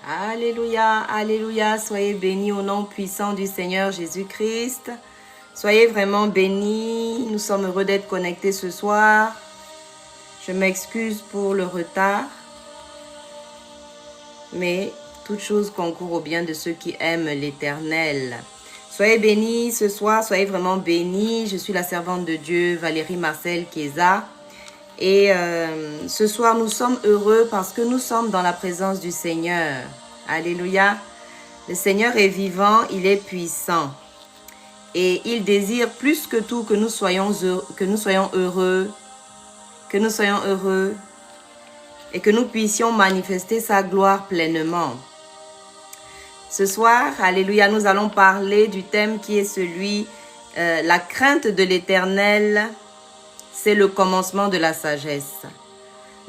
Alléluia, alléluia, soyez bénis au nom puissant du Seigneur Jésus-Christ. Soyez vraiment bénis, nous sommes heureux d'être connectés ce soir. Je m'excuse pour le retard, mais toute chose concourt au bien de ceux qui aiment l'Éternel. Soyez bénis ce soir, soyez vraiment bénis. Je suis la servante de Dieu, Valérie Marcel Chiesa. Et ce soir, nous sommes heureux parce que nous sommes dans la présence du Seigneur. Alléluia. Le Seigneur est vivant, il est puissant. Et il désire plus que tout que nous soyons heureux, et que nous puissions manifester sa gloire pleinement. Ce soir, alléluia, nous allons parler du thème qui est celui, la crainte de l'Éternel. C'est le commencement de la sagesse.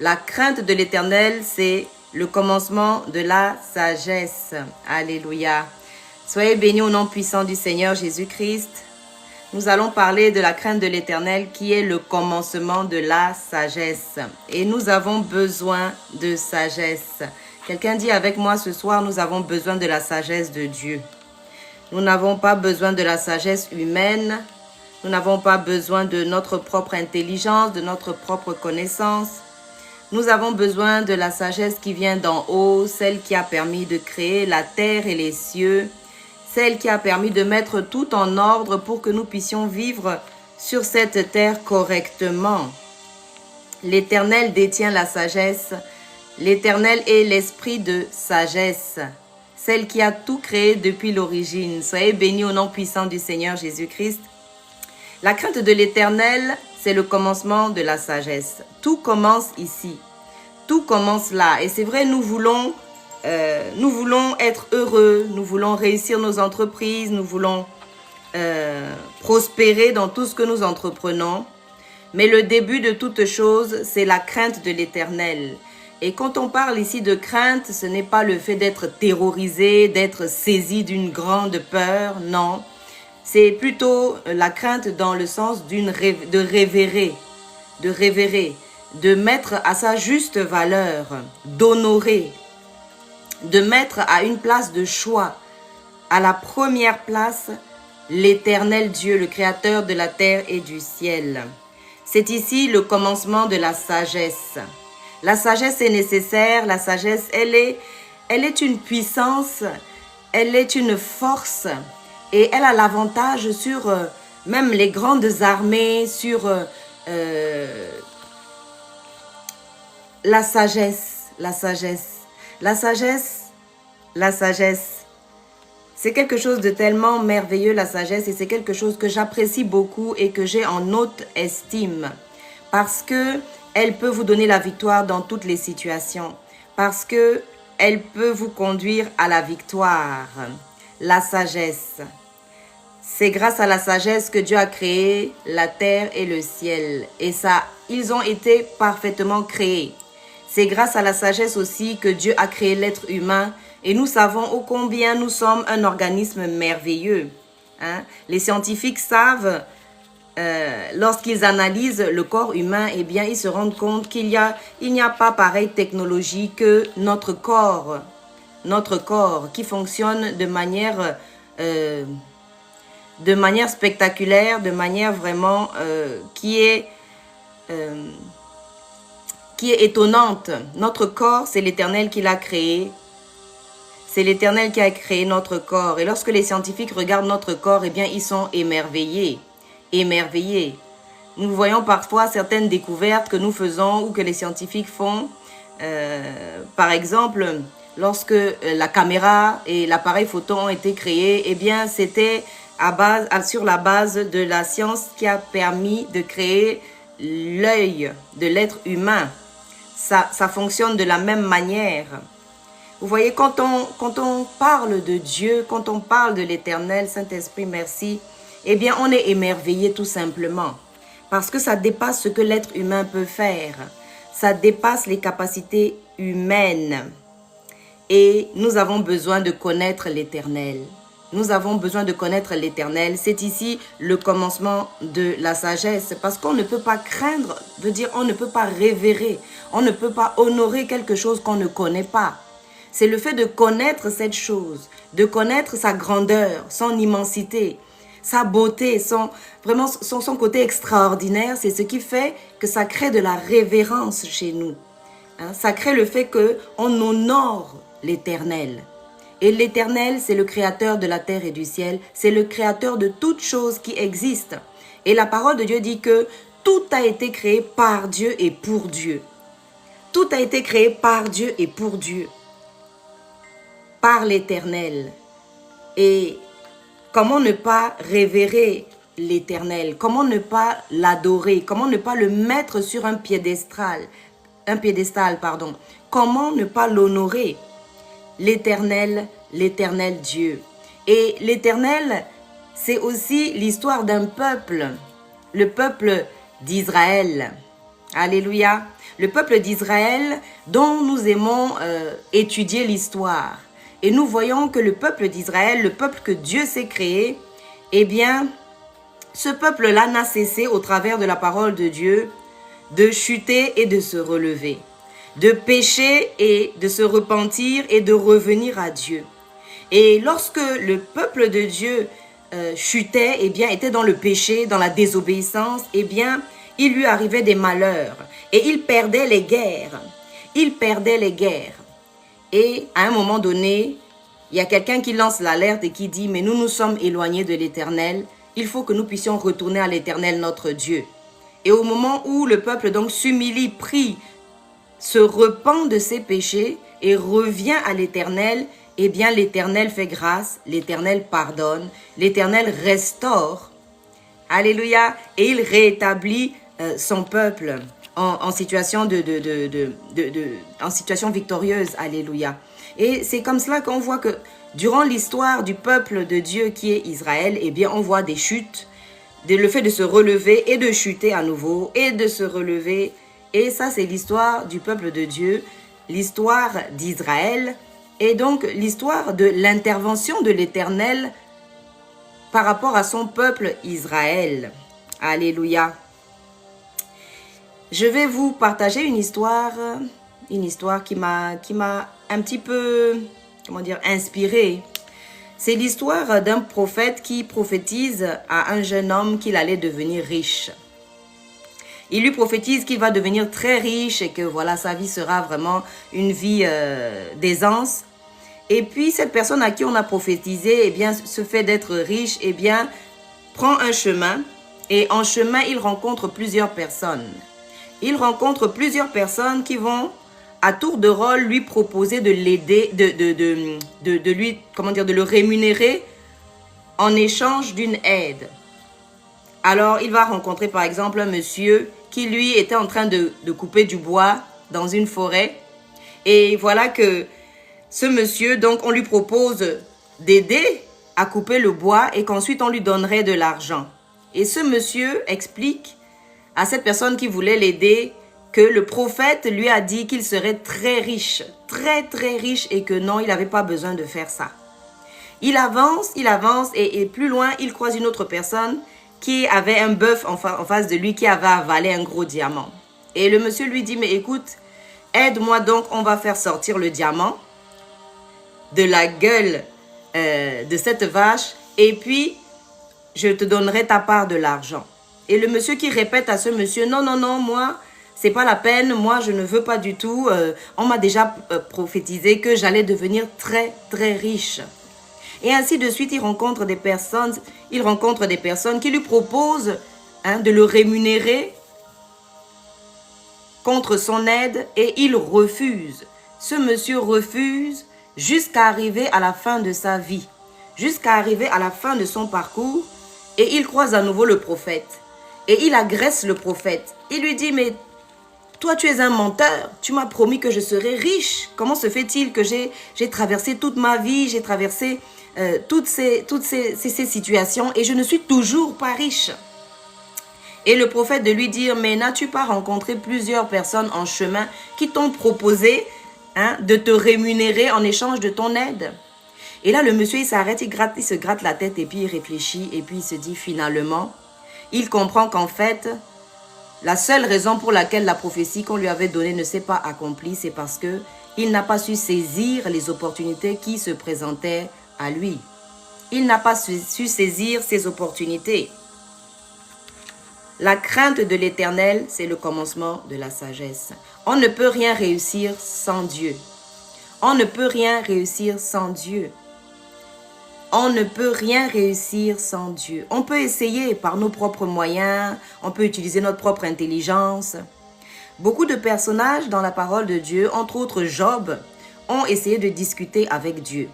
La crainte de l'Éternel, c'est le commencement de la sagesse. Alléluia. Soyez bénis au nom puissant du Seigneur Jésus-Christ. Nous allons parler de la crainte de l'Éternel qui est le commencement de la sagesse. Et nous avons besoin de sagesse. Quelqu'un dit avec moi ce soir, nous avons besoin de la sagesse de Dieu. Nous n'avons pas besoin de la sagesse humaine. Nous n'avons pas besoin de notre propre intelligence, de notre propre connaissance. Nous avons besoin de la sagesse qui vient d'en haut, celle qui a permis de créer la terre et les cieux, celle qui a permis de mettre tout en ordre pour que nous puissions vivre sur cette terre correctement. L'Éternel détient la sagesse. L'Éternel est l'esprit de sagesse, celle qui a tout créé depuis l'origine. Soyez bénis au nom puissant du Seigneur Jésus-Christ. La crainte de l'Éternel, c'est le commencement de la sagesse. Tout commence ici. Tout commence là. Et c'est vrai, nous voulons être heureux. Nous voulons réussir nos entreprises. Nous voulons prospérer dans tout ce que nous entreprenons. Mais le début de toute chose, c'est la crainte de l'Éternel. Et quand on parle ici de crainte, ce n'est pas le fait d'être terrorisé, d'être saisi d'une grande peur, non. C'est plutôt la crainte dans le sens de révérer, de mettre à sa juste valeur, d'honorer, de mettre à une place de choix, à la première place, l'Éternel Dieu, le Créateur de la terre et du ciel. C'est ici le commencement de la sagesse. La sagesse est nécessaire, la sagesse, elle est une puissance, elle est une force. Et elle a l'avantage sur même les grandes armées, sur la sagesse. C'est quelque chose de tellement merveilleux, la sagesse, et c'est quelque chose que j'apprécie beaucoup et que j'ai en haute estime. Parce que elle peut vous donner la victoire dans toutes les situations. Parce que elle peut vous conduire à la victoire. La sagesse. C'est grâce à la sagesse que Dieu a créé la terre et le ciel. Et ça, ils ont été parfaitement créés. C'est grâce à la sagesse aussi que Dieu a créé l'être humain. Et nous savons ô combien nous sommes un organisme merveilleux. Hein? Les scientifiques savent, lorsqu'ils analysent le corps humain, eh bien, ils se rendent compte qu'il n'y a pas pareille technologie que notre corps qui fonctionne de manière spectaculaire, de manière vraiment qui est étonnante. Notre corps, c'est l'Éternel qui l'a créé. C'est l'Éternel qui a créé notre corps. Et lorsque les scientifiques regardent notre corps, eh bien, ils sont émerveillés. Émerveillés. Nous voyons parfois certaines découvertes que nous faisons ou que les scientifiques font. Par exemple, lorsque la caméra et l'appareil photo ont été créés, eh bien, c'était sur la base de la science qui a permis de créer l'œil de l'être humain. Ça fonctionne de la même manière. Vous voyez, quand on parle de Dieu, quand on parle de l'Éternel, Saint-Esprit, merci, eh bien, on est émerveillé tout simplement. Parce que ça dépasse ce que l'être humain peut faire. Ça dépasse les capacités humaines. Et nous avons besoin de connaître l'Éternel. Nous avons besoin de connaître l'Éternel. C'est ici le commencement de la sagesse. Parce qu'on ne peut pas craindre, veut dire on ne peut pas révérer. On ne peut pas honorer quelque chose qu'on ne connaît pas. C'est le fait de connaître cette chose, de connaître sa grandeur, son immensité, sa beauté, vraiment son côté extraordinaire. C'est ce qui fait que ça crée de la révérence chez nous. Hein, ça crée le fait qu'on honore l'Éternel. Et l'Éternel, c'est le créateur de la terre et du ciel. C'est le créateur de toutes choses qui existent. Et la parole de Dieu dit que tout a été créé par Dieu et pour Dieu. Tout a été créé par Dieu et pour Dieu. Par l'Éternel. Et comment ne pas révérer l'Éternel? Comment ne pas l'adorer? Comment ne pas le mettre sur un piédestal? Comment ne pas l'honorer? L'Éternel, l'Éternel Dieu. Et l'Éternel, c'est aussi l'histoire d'un peuple, le peuple d'Israël. Alléluia. Le peuple d'Israël dont nous aimons étudier l'histoire. Et nous voyons que le peuple d'Israël, le peuple que Dieu s'est créé, eh bien, ce peuple-là n'a cessé au travers de la parole de Dieu de chuter et de se relever, de pécher et de se repentir et de revenir à Dieu. Et lorsque le peuple de Dieu chutait, eh bien, était dans le péché, dans la désobéissance, eh bien, il lui arrivait des malheurs et il perdait les guerres. Il perdait les guerres. Et à un moment donné, il y a quelqu'un qui lance l'alerte et qui dit « Mais nous nous sommes éloignés de l'Éternel. Il faut que nous puissions retourner à l'Éternel notre Dieu. » Et au moment où le peuple donc s'humilie, prie, se repent de ses péchés et revient à l'Éternel, eh bien l'Éternel fait grâce, l'Éternel pardonne, l'Éternel restaure. Alléluia. Et il rétablit son peuple en situation en situation victorieuse. Alléluia. Et c'est comme cela qu'on voit que durant l'histoire du peuple de Dieu qui est Israël, eh bien on voit des chutes, le fait de se relever et de chuter à nouveau et de se relever. Et ça, c'est l'histoire du peuple de Dieu, l'histoire d'Israël et donc l'histoire de l'intervention de l'Éternel par rapport à son peuple Israël. Alléluia. Je vais vous partager une histoire qui m'a un petit peu, inspirée. C'est l'histoire d'un prophète qui prophétise à un jeune homme qu'il allait devenir riche. Il lui prophétise qu'il va devenir très riche et que voilà, sa vie sera vraiment une vie d'aisance. Et puis cette personne à qui on a prophétisé, eh bien, ce fait d'être riche, eh bien, prend un chemin et en chemin, il rencontre plusieurs personnes. Il rencontre plusieurs personnes qui vont à tour de rôle lui proposer de l'aider, de lui, de le rémunérer en échange d'une aide. Alors, il va rencontrer par exemple un monsieur qui lui était en train de couper du bois dans une forêt. Et voilà que ce monsieur, donc on lui propose d'aider à couper le bois et qu'ensuite on lui donnerait de l'argent. Et ce monsieur explique à cette personne qui voulait l'aider que le prophète lui a dit qu'il serait très riche et que non, il n'avait pas besoin de faire ça. Il avance et plus loin, il croise une autre personne qui avait un bœuf en face de lui qui avait avalé un gros diamant. Et le monsieur lui dit, mais écoute, aide-moi donc, on va faire sortir le diamant de la gueule de cette vache et puis je te donnerai ta part de l'argent. Et le monsieur qui répète à ce monsieur, non, moi, c'est pas la peine, moi je ne veux pas du tout, on m'a déjà prophétisé que j'allais devenir très riche. Et ainsi de suite, il rencontre des personnes qui lui proposent de le rémunérer contre son aide et il refuse. Ce monsieur refuse jusqu'à arriver à la fin de sa vie, jusqu'à arriver à la fin de son parcours et il croise à nouveau le prophète. Et il agresse le prophète. Il lui dit, mais toi tu es un menteur, tu m'as promis que je serais riche. Comment se fait-il que j'ai traversé toute ma vie, j'ai traversé toutes ces situations et je ne suis toujours pas riche. Et le prophète de lui dire, mais n'as-tu pas rencontré plusieurs personnes en chemin qui t'ont proposé de te rémunérer en échange de ton aide? Et là, le monsieur, il s'arrête, il se gratte la tête et puis il réfléchit et puis il se dit finalement, il comprend qu'en fait, la seule raison pour laquelle la prophétie qu'on lui avait donnée ne s'est pas accomplie, c'est parce que Il n'a pas su saisir les opportunités qui se présentaient à lui. Il n'a pas su saisir ces opportunités. La crainte de l'Éternel, c'est le commencement de la sagesse. On ne peut rien réussir sans Dieu. On ne peut rien réussir sans Dieu. On ne peut rien réussir sans Dieu. On peut essayer par nos propres moyens, on peut utiliser notre propre intelligence. Beaucoup de personnages dans la parole de Dieu, entre autres Job, ont essayé de discuter avec Dieu.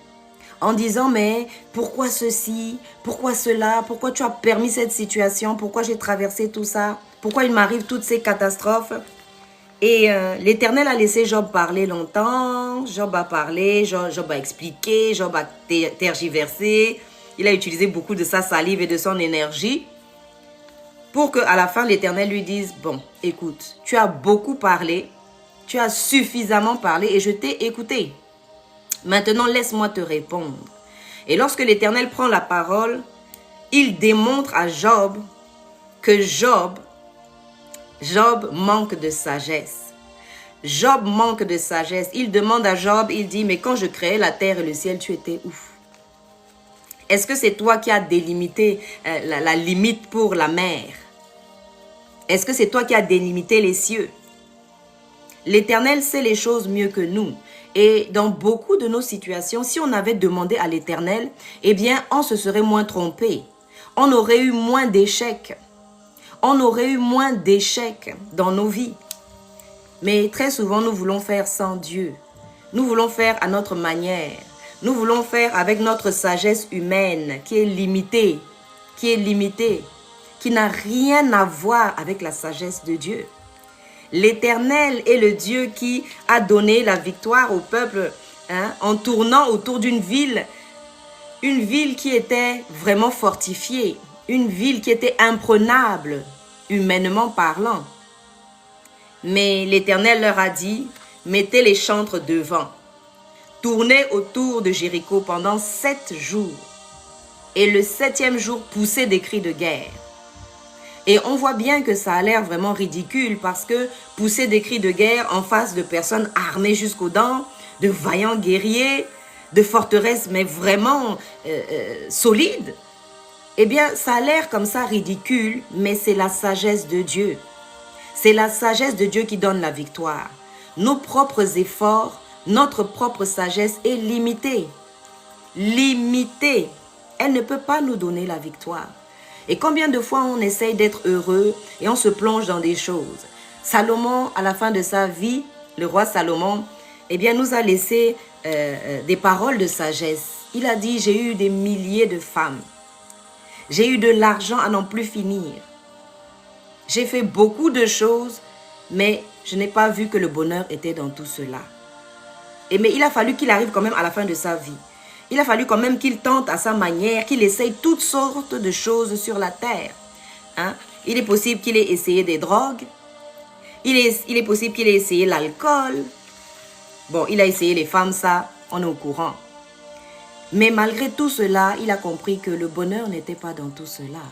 En disant, mais pourquoi ceci, pourquoi cela, pourquoi tu as permis cette situation, pourquoi j'ai traversé tout ça, pourquoi il m'arrive toutes ces catastrophes. Et l'Éternel a laissé Job parler longtemps. Job a parlé, Job a expliqué, Job a tergiversé. Il a utilisé beaucoup de sa salive et de son énergie pour qu'à la fin l'Éternel lui dise, bon, écoute, tu as beaucoup parlé, tu as suffisamment parlé et je t'ai écouté. Maintenant, laisse-moi te répondre. Et lorsque l'Éternel prend la parole, il démontre à Job que Job manque de sagesse. Job manque de sagesse. Il demande à Job, il dit, mais quand je créais la terre et le ciel, tu étais où? Est-ce que c'est toi qui as délimité la limite pour la mer? Est-ce que c'est toi qui as délimité les cieux? L'Éternel sait les choses mieux que nous. Et dans beaucoup de nos situations, si on avait demandé à l'Éternel, eh bien, on se serait moins trompé. On aurait eu moins d'échecs. On aurait eu moins d'échecs dans nos vies. Mais très souvent, nous voulons faire sans Dieu. Nous voulons faire à notre manière. Nous voulons faire avec notre sagesse humaine qui est limitée, qui n'a rien à voir avec la sagesse de Dieu. L'Éternel est le Dieu qui a donné la victoire au peuple en tournant autour d'une ville qui était vraiment fortifiée, une ville qui était imprenable, humainement parlant. Mais l'Éternel leur a dit, mettez les chantres devant, tournez autour de Jéricho pendant 7 jours, et le 7e jour, poussez des cris de guerre. Et on voit bien que ça a l'air vraiment ridicule parce que pousser des cris de guerre en face de personnes armées jusqu'aux dents, de vaillants guerriers, de forteresses mais vraiment solides, eh bien ça a l'air comme ça ridicule, mais c'est la sagesse de Dieu. C'est la sagesse de Dieu qui donne la victoire. Nos propres efforts, notre propre sagesse est limitée. Limitée. Elle ne peut pas nous donner la victoire. Et combien de fois on essaye d'être heureux et on se plonge dans des choses. Salomon, à la fin de sa vie, le roi Salomon, eh bien, nous a laissé des paroles de sagesse. Il a dit, j'ai eu des milliers de femmes. J'ai eu de l'argent à n'en plus finir. J'ai fait beaucoup de choses, mais je n'ai pas vu que le bonheur était dans tout cela. Mais il a fallu qu'il arrive quand même à la fin de sa vie. Il a fallu quand même qu'il tente à sa manière, qu'il essaye toutes sortes de choses sur la terre. Il est possible qu'il ait essayé des drogues. Il est possible qu'il ait essayé l'alcool. Bon, il a essayé les femmes, ça, on est au courant. Mais malgré tout cela, il a compris que le bonheur n'était pas dans tout cela.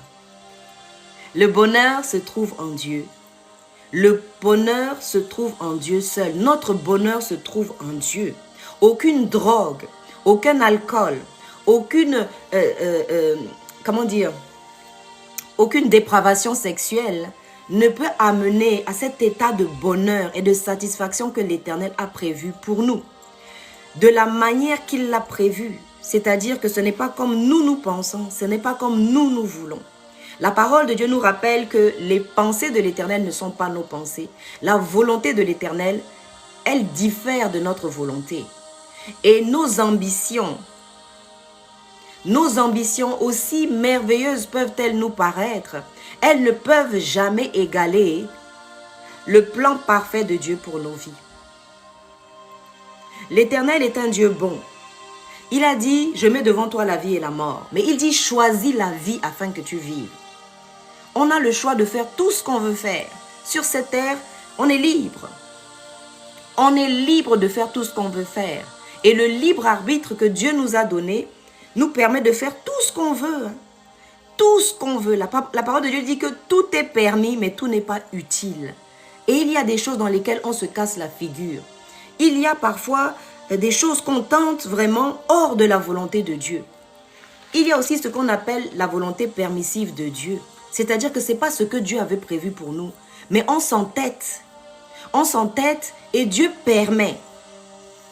Le bonheur se trouve en Dieu. Le bonheur se trouve en Dieu seul. Notre bonheur se trouve en Dieu. Aucune drogue, aucun alcool, aucune dépravation sexuelle ne peut amener à cet état de bonheur et de satisfaction que l'Éternel a prévu pour nous. De la manière qu'il l'a prévu, c'est-à-dire que ce n'est pas comme nous pensons, ce n'est pas comme nous voulons. La parole de Dieu nous rappelle que les pensées de l'Éternel ne sont pas nos pensées. La volonté de l'Éternel, elle diffère de notre volonté. Et nos ambitions, aussi merveilleuses peuvent-elles nous paraître, elles ne peuvent jamais égaler le plan parfait de Dieu pour nos vies. L'Éternel est un Dieu bon. Il a dit, je mets devant toi la vie et la mort. Mais il dit, choisis la vie afin que tu vives. On a le choix de faire tout ce qu'on veut faire. Sur cette terre, on est libre. On est libre de faire tout ce qu'on veut faire. Et le libre arbitre que Dieu nous a donné nous permet de faire tout ce qu'on veut. Tout ce qu'on veut. La parole de Dieu dit que tout est permis, mais tout n'est pas utile. Et il y a des choses dans lesquelles on se casse la figure. il y a parfois des choses qu'on tente vraiment hors de la volonté de Dieu. Il y a aussi ce qu'on appelle la volonté permissive de Dieu. C'est-à-dire que ce n'est pas ce que Dieu avait prévu pour nous. Mais on s'entête. On s'entête et Dieu permet.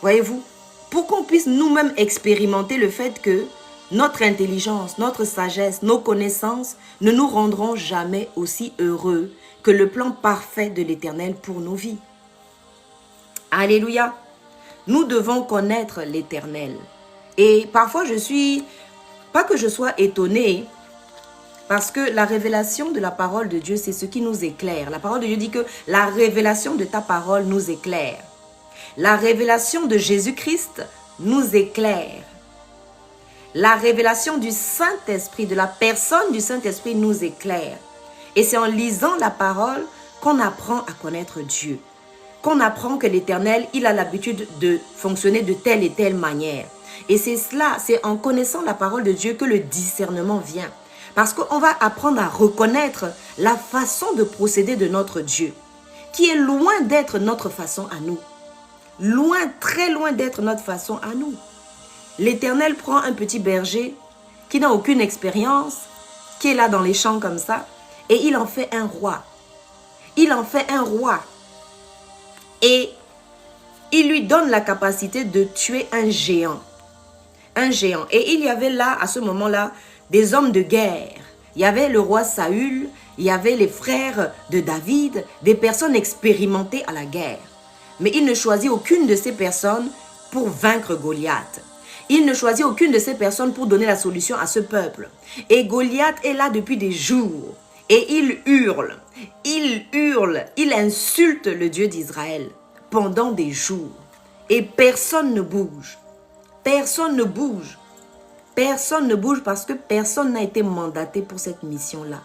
Voyez-vous, pour qu'on puisse nous-mêmes expérimenter le fait que notre intelligence, notre sagesse, nos connaissances ne nous rendront jamais aussi heureux que le plan parfait de l'Éternel pour nos vies. Alléluia. Nous devons connaître l'Éternel. Et parfois pas que je sois étonnée, parce que la révélation de la parole de Dieu, c'est ce qui nous éclaire. La parole de Dieu dit que la révélation de ta parole nous éclaire. La révélation de Jésus-Christ nous éclaire. La révélation du Saint-Esprit, de la personne du Saint-Esprit nous éclaire. Et c'est en lisant la parole qu'on apprend à connaître Dieu. Qu'on apprend que l'Éternel, il a l'habitude de fonctionner de telle et telle manière. Et c'est cela, c'est en connaissant la parole de Dieu que le discernement vient. Parce qu'on va apprendre à reconnaître la façon de procéder de notre Dieu, qui est loin d'être notre façon à nous. Loin, très loin d'être notre façon à nous. L'Éternel prend un petit berger qui n'a aucune expérience, qui est là dans les champs comme ça, et il en fait un roi. Il en fait un roi. Et il lui donne la capacité de tuer un géant. Un géant. Et il y avait là, à ce moment-là, des hommes de guerre. Il y avait le roi Saül, il y avait les frères de David, des personnes expérimentées à la guerre. Mais il ne choisit aucune de ces personnes pour vaincre Goliath. Il ne choisit aucune de ces personnes pour donner la solution à ce peuple. Et Goliath est là depuis des jours. Et il hurle, il insulte le Dieu d'Israël pendant des jours. Et personne ne bouge. Personne ne bouge. Personne ne bouge parce que personne n'a été mandaté pour cette mission-là.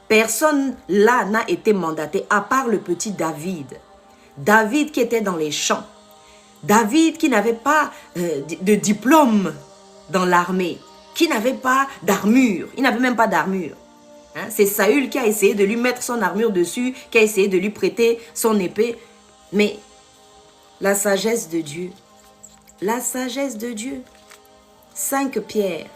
Personne là n'a été mandaté à part le petit David. David qui était dans les champs. David qui n'avait pas de diplôme dans l'armée. Qui n'avait pas d'armure. Il n'avait même pas d'armure. Hein? C'est Saül qui a essayé de lui mettre son armure dessus, qui a essayé de lui prêter son épée. Mais la sagesse de Dieu, la sagesse de Dieu, 5 pierres,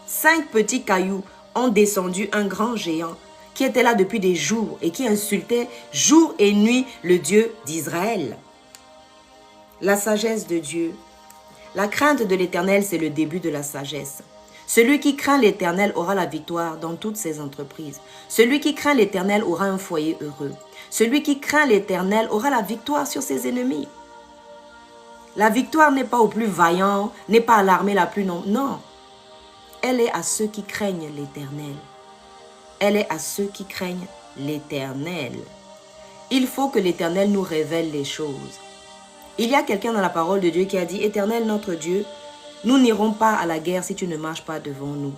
5 petits cailloux ont descendu un grand géant qui était là depuis des jours et qui insultait jour et nuit le Dieu d'Israël. La sagesse de Dieu, la crainte de l'Éternel, c'est le début de la sagesse. Celui qui craint l'Éternel aura la victoire dans toutes ses entreprises. Celui qui craint l'Éternel aura un foyer heureux. Celui qui craint l'Éternel aura la victoire sur ses ennemis. La victoire n'est pas au plus vaillant, n'est pas à l'armée la plus non. Elle est à ceux qui craignent l'Éternel. Elle est à ceux qui craignent l'Éternel. Il faut que l'Éternel nous révèle les choses. Il y a quelqu'un dans la parole de Dieu qui a dit, Éternel notre Dieu, nous n'irons pas à la guerre si tu ne marches pas devant nous.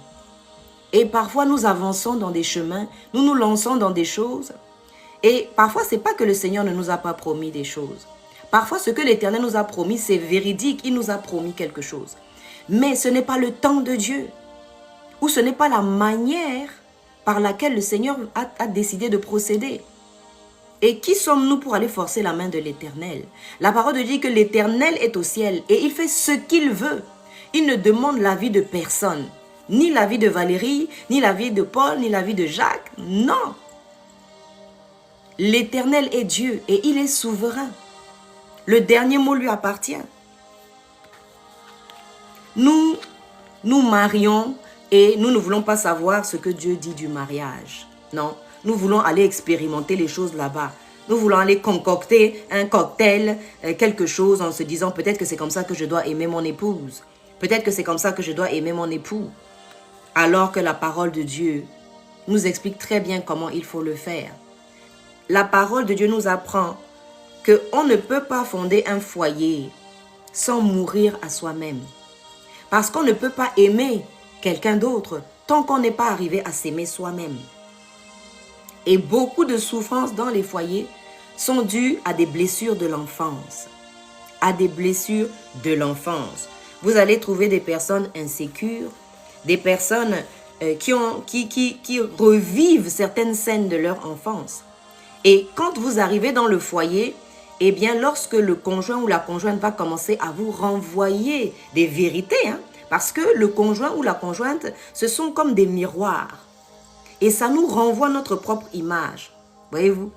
Et parfois nous avançons dans des chemins, nous nous lançons dans des choses. Et parfois ce n'est pas que le Seigneur ne nous a pas promis des choses. Parfois ce que l'Éternel nous a promis c'est véridique, il nous a promis quelque chose. Mais ce n'est pas le temps de Dieu. Ou ce n'est pas la manière par laquelle le Seigneur a décidé de procéder. Et qui sommes-nous pour aller forcer la main de l'Éternel? La parole de Dieu dit que l'Éternel est au ciel et il fait ce qu'il veut. Il ne demande l'avis de personne. Ni l'avis de Valérie, ni l'avis de Paul, ni l'avis de Jacques. Non. L'Éternel est Dieu et il est souverain. Le dernier mot lui appartient. Nous marions et nous ne voulons pas savoir ce que Dieu dit du mariage. Non. Nous voulons aller expérimenter les choses là-bas. Nous voulons aller concocter un cocktail, quelque chose en se disant peut-être que c'est comme ça que je dois aimer mon épouse. Peut-être que c'est comme ça que je dois aimer mon époux. Alors que la parole de Dieu nous explique très bien comment il faut le faire. La parole de Dieu nous apprend qu'on ne peut pas fonder un foyer sans mourir à soi-même. Parce qu'on ne peut pas aimer quelqu'un d'autre tant qu'on n'est pas arrivé à s'aimer soi-même. Et beaucoup de souffrances dans les foyers sont dues à des blessures de l'enfance. À des blessures de l'enfance. Vous allez trouver des personnes insécures, des personnes qui revivent certaines scènes de leur enfance. Et quand vous arrivez dans le foyer, eh bien, lorsque le conjoint ou la conjointe va commencer à vous renvoyer des vérités, parce que le conjoint ou la conjointe, ce sont comme des miroirs. Et ça nous renvoie notre propre image. Voyez-vous?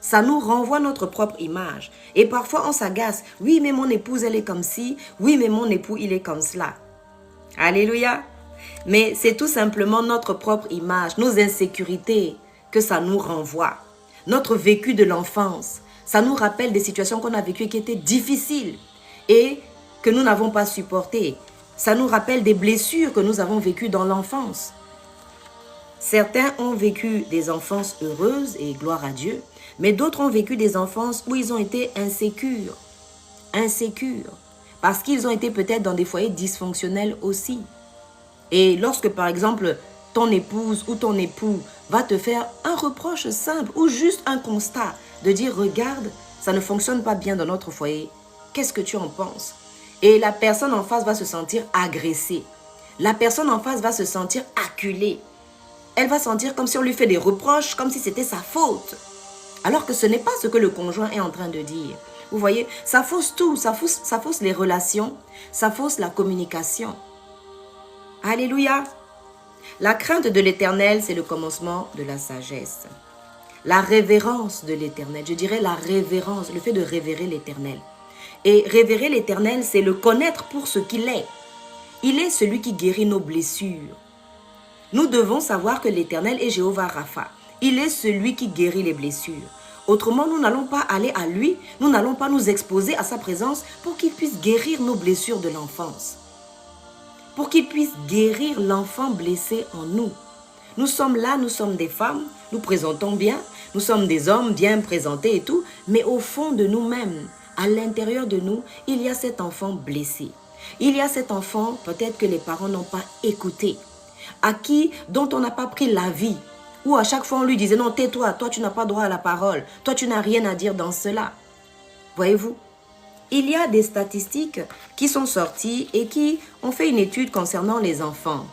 Ça nous renvoie notre propre image. Et parfois, on s'agace. Oui, mais mon épouse, elle est comme ci. Oui, mais mon époux, il est comme cela. Alléluia. Mais c'est tout simplement notre propre image, nos insécurités que ça nous renvoie. Notre vécu de l'enfance. Ça nous rappelle des situations qu'on a vécues qui étaient difficiles et que nous n'avons pas supportées. Ça nous rappelle des blessures que nous avons vécues dans l'enfance. Certains ont vécu des enfances heureuses et gloire à Dieu, mais d'autres ont vécu des enfances où ils ont été insécures, parce qu'ils ont été peut-être dans des foyers dysfonctionnels aussi. Et lorsque, par exemple, ton épouse ou ton époux va te faire un reproche simple ou juste un constat de dire « Regarde, ça ne fonctionne pas bien dans notre foyer. Qu'est-ce que tu en penses ?» Et la personne en face va se sentir agressée. La personne en face va se sentir acculée. Elle va sentir comme si on lui fait des reproches, comme si c'était sa faute. Alors que ce n'est pas ce que le conjoint est en train de dire. Vous voyez, ça fausse tout, ça fausse les relations, ça fausse la communication. Alléluia. La crainte de l'Éternel, c'est le commencement de la sagesse. La révérence de l'Éternel, je dirais la révérence, le fait de révérer l'Éternel. Et révérer l'Éternel, c'est le connaître pour ce qu'il est. Il est celui qui guérit nos blessures. Nous devons savoir que l'Éternel est Jéhovah Rapha. Il est celui qui guérit les blessures. Autrement, nous n'allons pas aller à lui, nous n'allons pas nous exposer à sa présence pour qu'il puisse guérir nos blessures de l'enfance. Pour qu'il puisse guérir l'enfant blessé en nous. Nous sommes là, nous sommes des femmes, nous présentons bien, nous sommes des hommes bien présentés et tout, mais au fond de nous-mêmes, à l'intérieur de nous, il y a cet enfant blessé. Il y a cet enfant, peut-être que les parents n'ont pas écouté, dont on n'a pas pris l'avis, ou à chaque fois on lui disait non, tais-toi, toi tu n'as pas droit à la parole, toi tu n'as rien à dire dans cela. Voyez-vous, il y a des statistiques qui sont sorties et qui ont fait une étude concernant les enfants.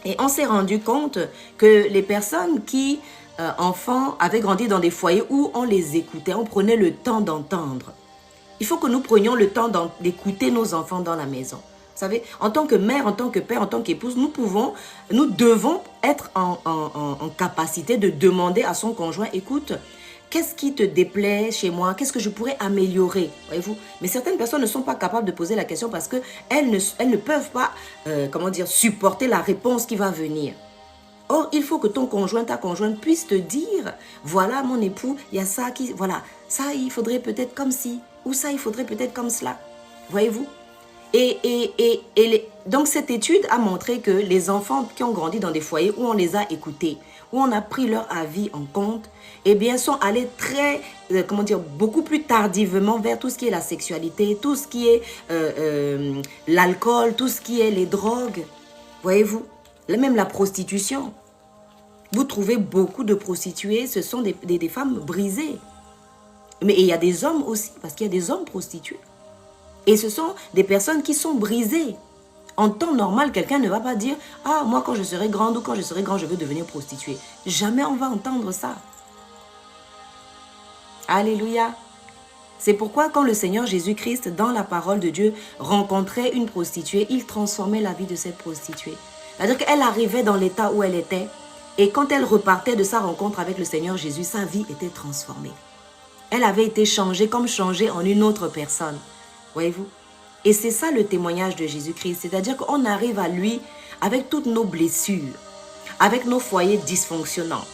Et on s'est rendu compte que les personnes qui, enfants, avaient grandi dans des foyers où on les écoutait, on prenait le temps d'entendre. Il faut que nous prenions le temps d'écouter nos enfants dans la maison. Vous savez, en tant que mère, en tant que père, en tant qu'épouse, nous devons être en capacité de demander à son conjoint, écoute, qu'est-ce qui te déplaît chez moi? Qu'est-ce que je pourrais améliorer? Voyez-vous? Mais certaines personnes ne sont pas capables de poser la question parce qu'elles ne peuvent pas, supporter la réponse qui va venir. Or, il faut que ton conjoint, ta conjointe puisse te dire, voilà mon époux, il y a ça qui, voilà, ça il faudrait peut-être comme ci, ou ça il faudrait peut-être comme cela. Voyez-vous? Donc, cette étude a montré que les enfants qui ont grandi dans des foyers où on les a écoutés, où on a pris leur avis en compte, eh bien, sont allés beaucoup plus tardivement vers tout ce qui est la sexualité, tout ce qui est l'alcool, tout ce qui est les drogues. Voyez-vous? Même la prostitution. Vous trouvez beaucoup de prostituées, ce sont des femmes brisées. Mais il y a des hommes aussi, parce qu'il y a des hommes prostitués. Et ce sont des personnes qui sont brisées. En temps normal, quelqu'un ne va pas dire « Ah, moi, quand je serai grande ou quand je serai grand, je veux devenir prostituée. » Jamais on va entendre ça. Alléluia. C'est pourquoi quand le Seigneur Jésus-Christ, dans la parole de Dieu, rencontrait une prostituée, il transformait la vie de cette prostituée. C'est-à-dire qu'elle arrivait dans l'état où elle était et quand elle repartait de sa rencontre avec le Seigneur Jésus, sa vie était transformée. Elle avait été changée comme changée en une autre personne. Voyez-vous? Et c'est ça le témoignage de Jésus-Christ. C'est-à-dire qu'on arrive à lui avec toutes nos blessures, avec nos foyers dysfonctionnants,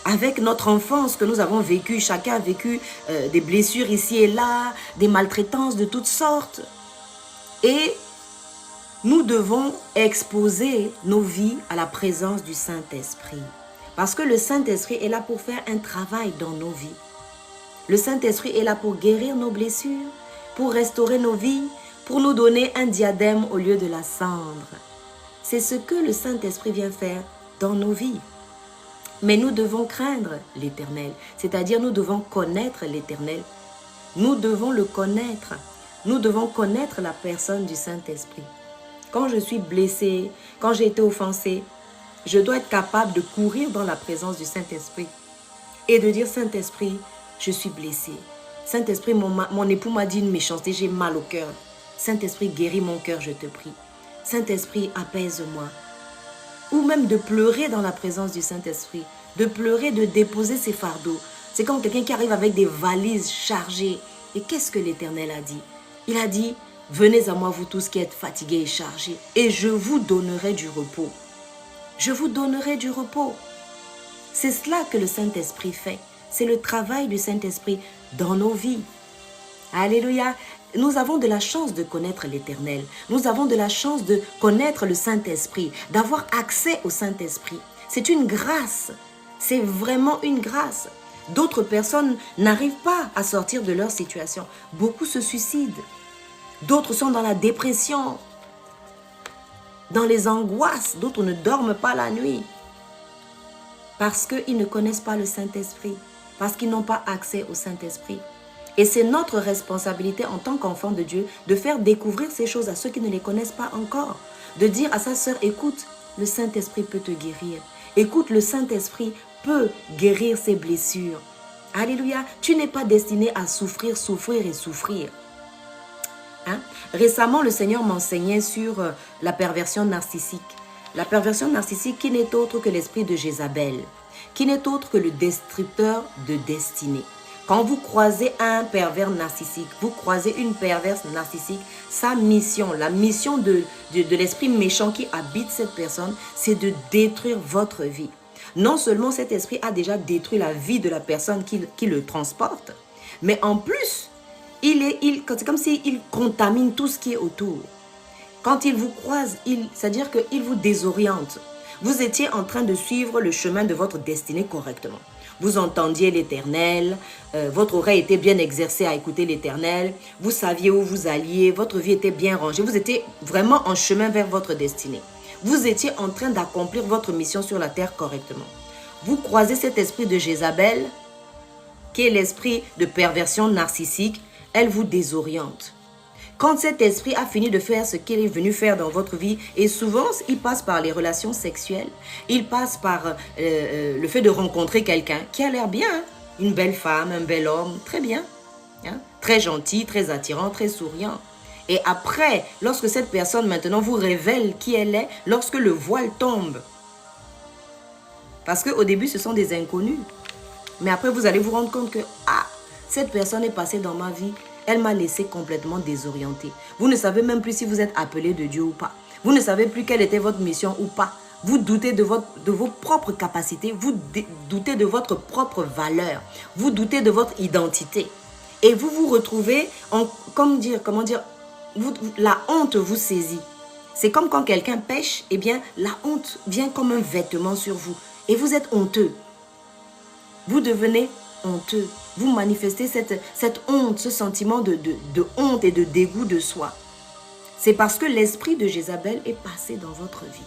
avec notre enfance que nous avons vécue. Chacun a vécu des blessures ici et là, des maltraitances de toutes sortes. Et nous devons exposer nos vies à la présence du Saint-Esprit. Parce que le Saint-Esprit est là pour faire un travail dans nos vies. Le Saint-Esprit est là pour guérir nos blessures, pour restaurer nos vies, pour nous donner un diadème au lieu de la cendre. C'est ce que le Saint-Esprit vient faire dans nos vies. Mais nous devons craindre l'Éternel, c'est-à-dire nous devons connaître l'Éternel. Nous devons le connaître. Nous devons connaître la personne du Saint-Esprit. Quand je suis blessée, quand j'ai été offensée, je dois être capable de courir dans la présence du Saint-Esprit et de dire « Saint-Esprit, je suis blessée. Saint-Esprit, mon époux m'a dit une méchanceté, j'ai mal au cœur. Saint-Esprit, guéris mon cœur, je te prie. Saint-Esprit, apaise-moi. Ou même de pleurer dans la présence du Saint-Esprit. De pleurer, de déposer ses fardeaux. C'est comme quelqu'un qui arrive avec des valises chargées. Et qu'est-ce que l'Éternel a dit? Il a dit, venez à moi vous tous qui êtes fatigués et chargés, et je vous donnerai du repos. Je vous donnerai du repos. C'est cela que le Saint-Esprit fait. C'est le travail du Saint-Esprit dans nos vies. Alléluia. Nous avons de la chance de connaître l'Éternel. Nous avons de la chance de connaître le Saint-Esprit, d'avoir accès au Saint-Esprit. C'est une grâce. C'est vraiment une grâce. D'autres personnes n'arrivent pas à sortir de leur situation. Beaucoup se suicident. D'autres sont dans la dépression, dans les angoisses. D'autres ne dorment pas la nuit parce qu'ils ne connaissent pas le Saint-Esprit, parce qu'ils n'ont pas accès au Saint-Esprit. Et c'est notre responsabilité en tant qu'enfant de Dieu de faire découvrir ces choses à ceux qui ne les connaissent pas encore. De dire à sa sœur, écoute, le Saint-Esprit peut te guérir. Écoute, le Saint-Esprit peut guérir ses blessures. Alléluia, tu n'es pas destiné à souffrir, souffrir et souffrir. Hein? Récemment, le Seigneur m'enseignait sur la perversion narcissique. La perversion narcissique qui n'est autre que l'esprit de Jézabel, qui n'est autre que le destructeur de destinée. Quand vous croisez un pervers narcissique, vous croisez une perverse narcissique, sa mission, la mission de l'esprit méchant qui habite cette personne, c'est de détruire votre vie. Non seulement cet esprit a déjà détruit la vie de la personne qui le transporte, mais en plus, c'est comme s'il contamine tout ce qui est autour. Quand il vous croise, c'est-à-dire qu'il vous désoriente. Vous étiez en train de suivre le chemin de votre destinée correctement. Vous entendiez l'Éternel, votre oreille était bien exercée à écouter l'Éternel, vous saviez où vous alliez, votre vie était bien rangée, vous étiez vraiment en chemin vers votre destinée. Vous étiez en train d'accomplir votre mission sur la terre correctement. Vous croisez cet esprit de Jézabel, qui est l'esprit de perversion narcissique, elle vous désoriente. Quand cet esprit a fini de faire ce qu'il est venu faire dans votre vie, et souvent, il passe par les relations sexuelles, il passe par le fait de rencontrer quelqu'un qui a l'air bien, hein? Une belle femme, un bel homme, très bien, hein? Très gentil, très attirant, très souriant. Et après, lorsque cette personne maintenant vous révèle qui elle est, lorsque le voile tombe, parce qu'au début, ce sont des inconnus, mais après, vous allez vous rendre compte que, cette personne est passée dans ma vie, elle m'a laissé complètement désorientée. Vous ne savez même plus si vous êtes appelé de Dieu ou pas. Vous ne savez plus quelle était votre mission ou pas. Vous doutez de vos propres capacités. Vous doutez de votre propre valeur. Vous doutez de votre identité. Et vous vous retrouvez, la honte vous saisit. C'est comme quand quelqu'un pêche, eh bien, la honte vient comme un vêtement sur vous. Et vous êtes honteux. Vous devenez honteux. Vous manifestez cette honte, ce sentiment de honte et de dégoût de soi. C'est parce que l'esprit de Jézabel est passé dans votre vie.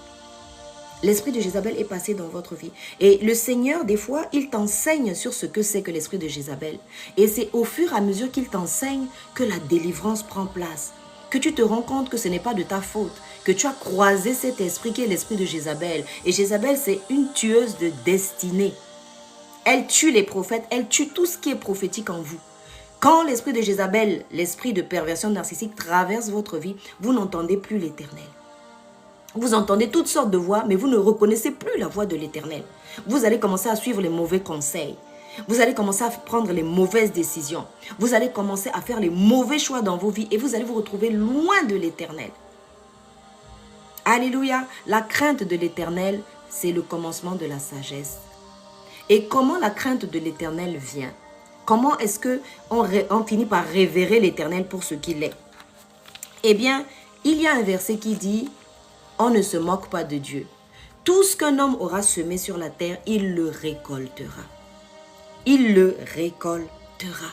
L'esprit de Jézabel est passé dans votre vie. Et le Seigneur, des fois, il t'enseigne sur ce que c'est que l'esprit de Jézabel. Et c'est au fur et à mesure qu'il t'enseigne que la délivrance prend place. Que tu te rends compte que ce n'est pas de ta faute. Que tu as croisé cet esprit qui est l'esprit de Jézabel. Et Jézabel, c'est une tueuse de destinée. Elle tue les prophètes, elle tue tout ce qui est prophétique en vous. Quand l'esprit de Jézabel, l'esprit de perversion narcissique traverse votre vie, vous n'entendez plus l'Éternel. Vous entendez toutes sortes de voix, mais vous ne reconnaissez plus la voix de l'Éternel. Vous allez commencer à suivre les mauvais conseils. Vous allez commencer à prendre les mauvaises décisions. Vous allez commencer à faire les mauvais choix dans vos vies et vous allez vous retrouver loin de l'Éternel. Alléluia. La crainte de l'Éternel, c'est le commencement de la sagesse. Et comment la crainte de l'Éternel vient? Comment est-ce qu'on finit par révérer l'Éternel pour ce qu'il est? Eh bien, il y a un verset qui dit, on ne se moque pas de Dieu. Tout ce qu'un homme aura semé sur la terre, il le récoltera. Il le récoltera.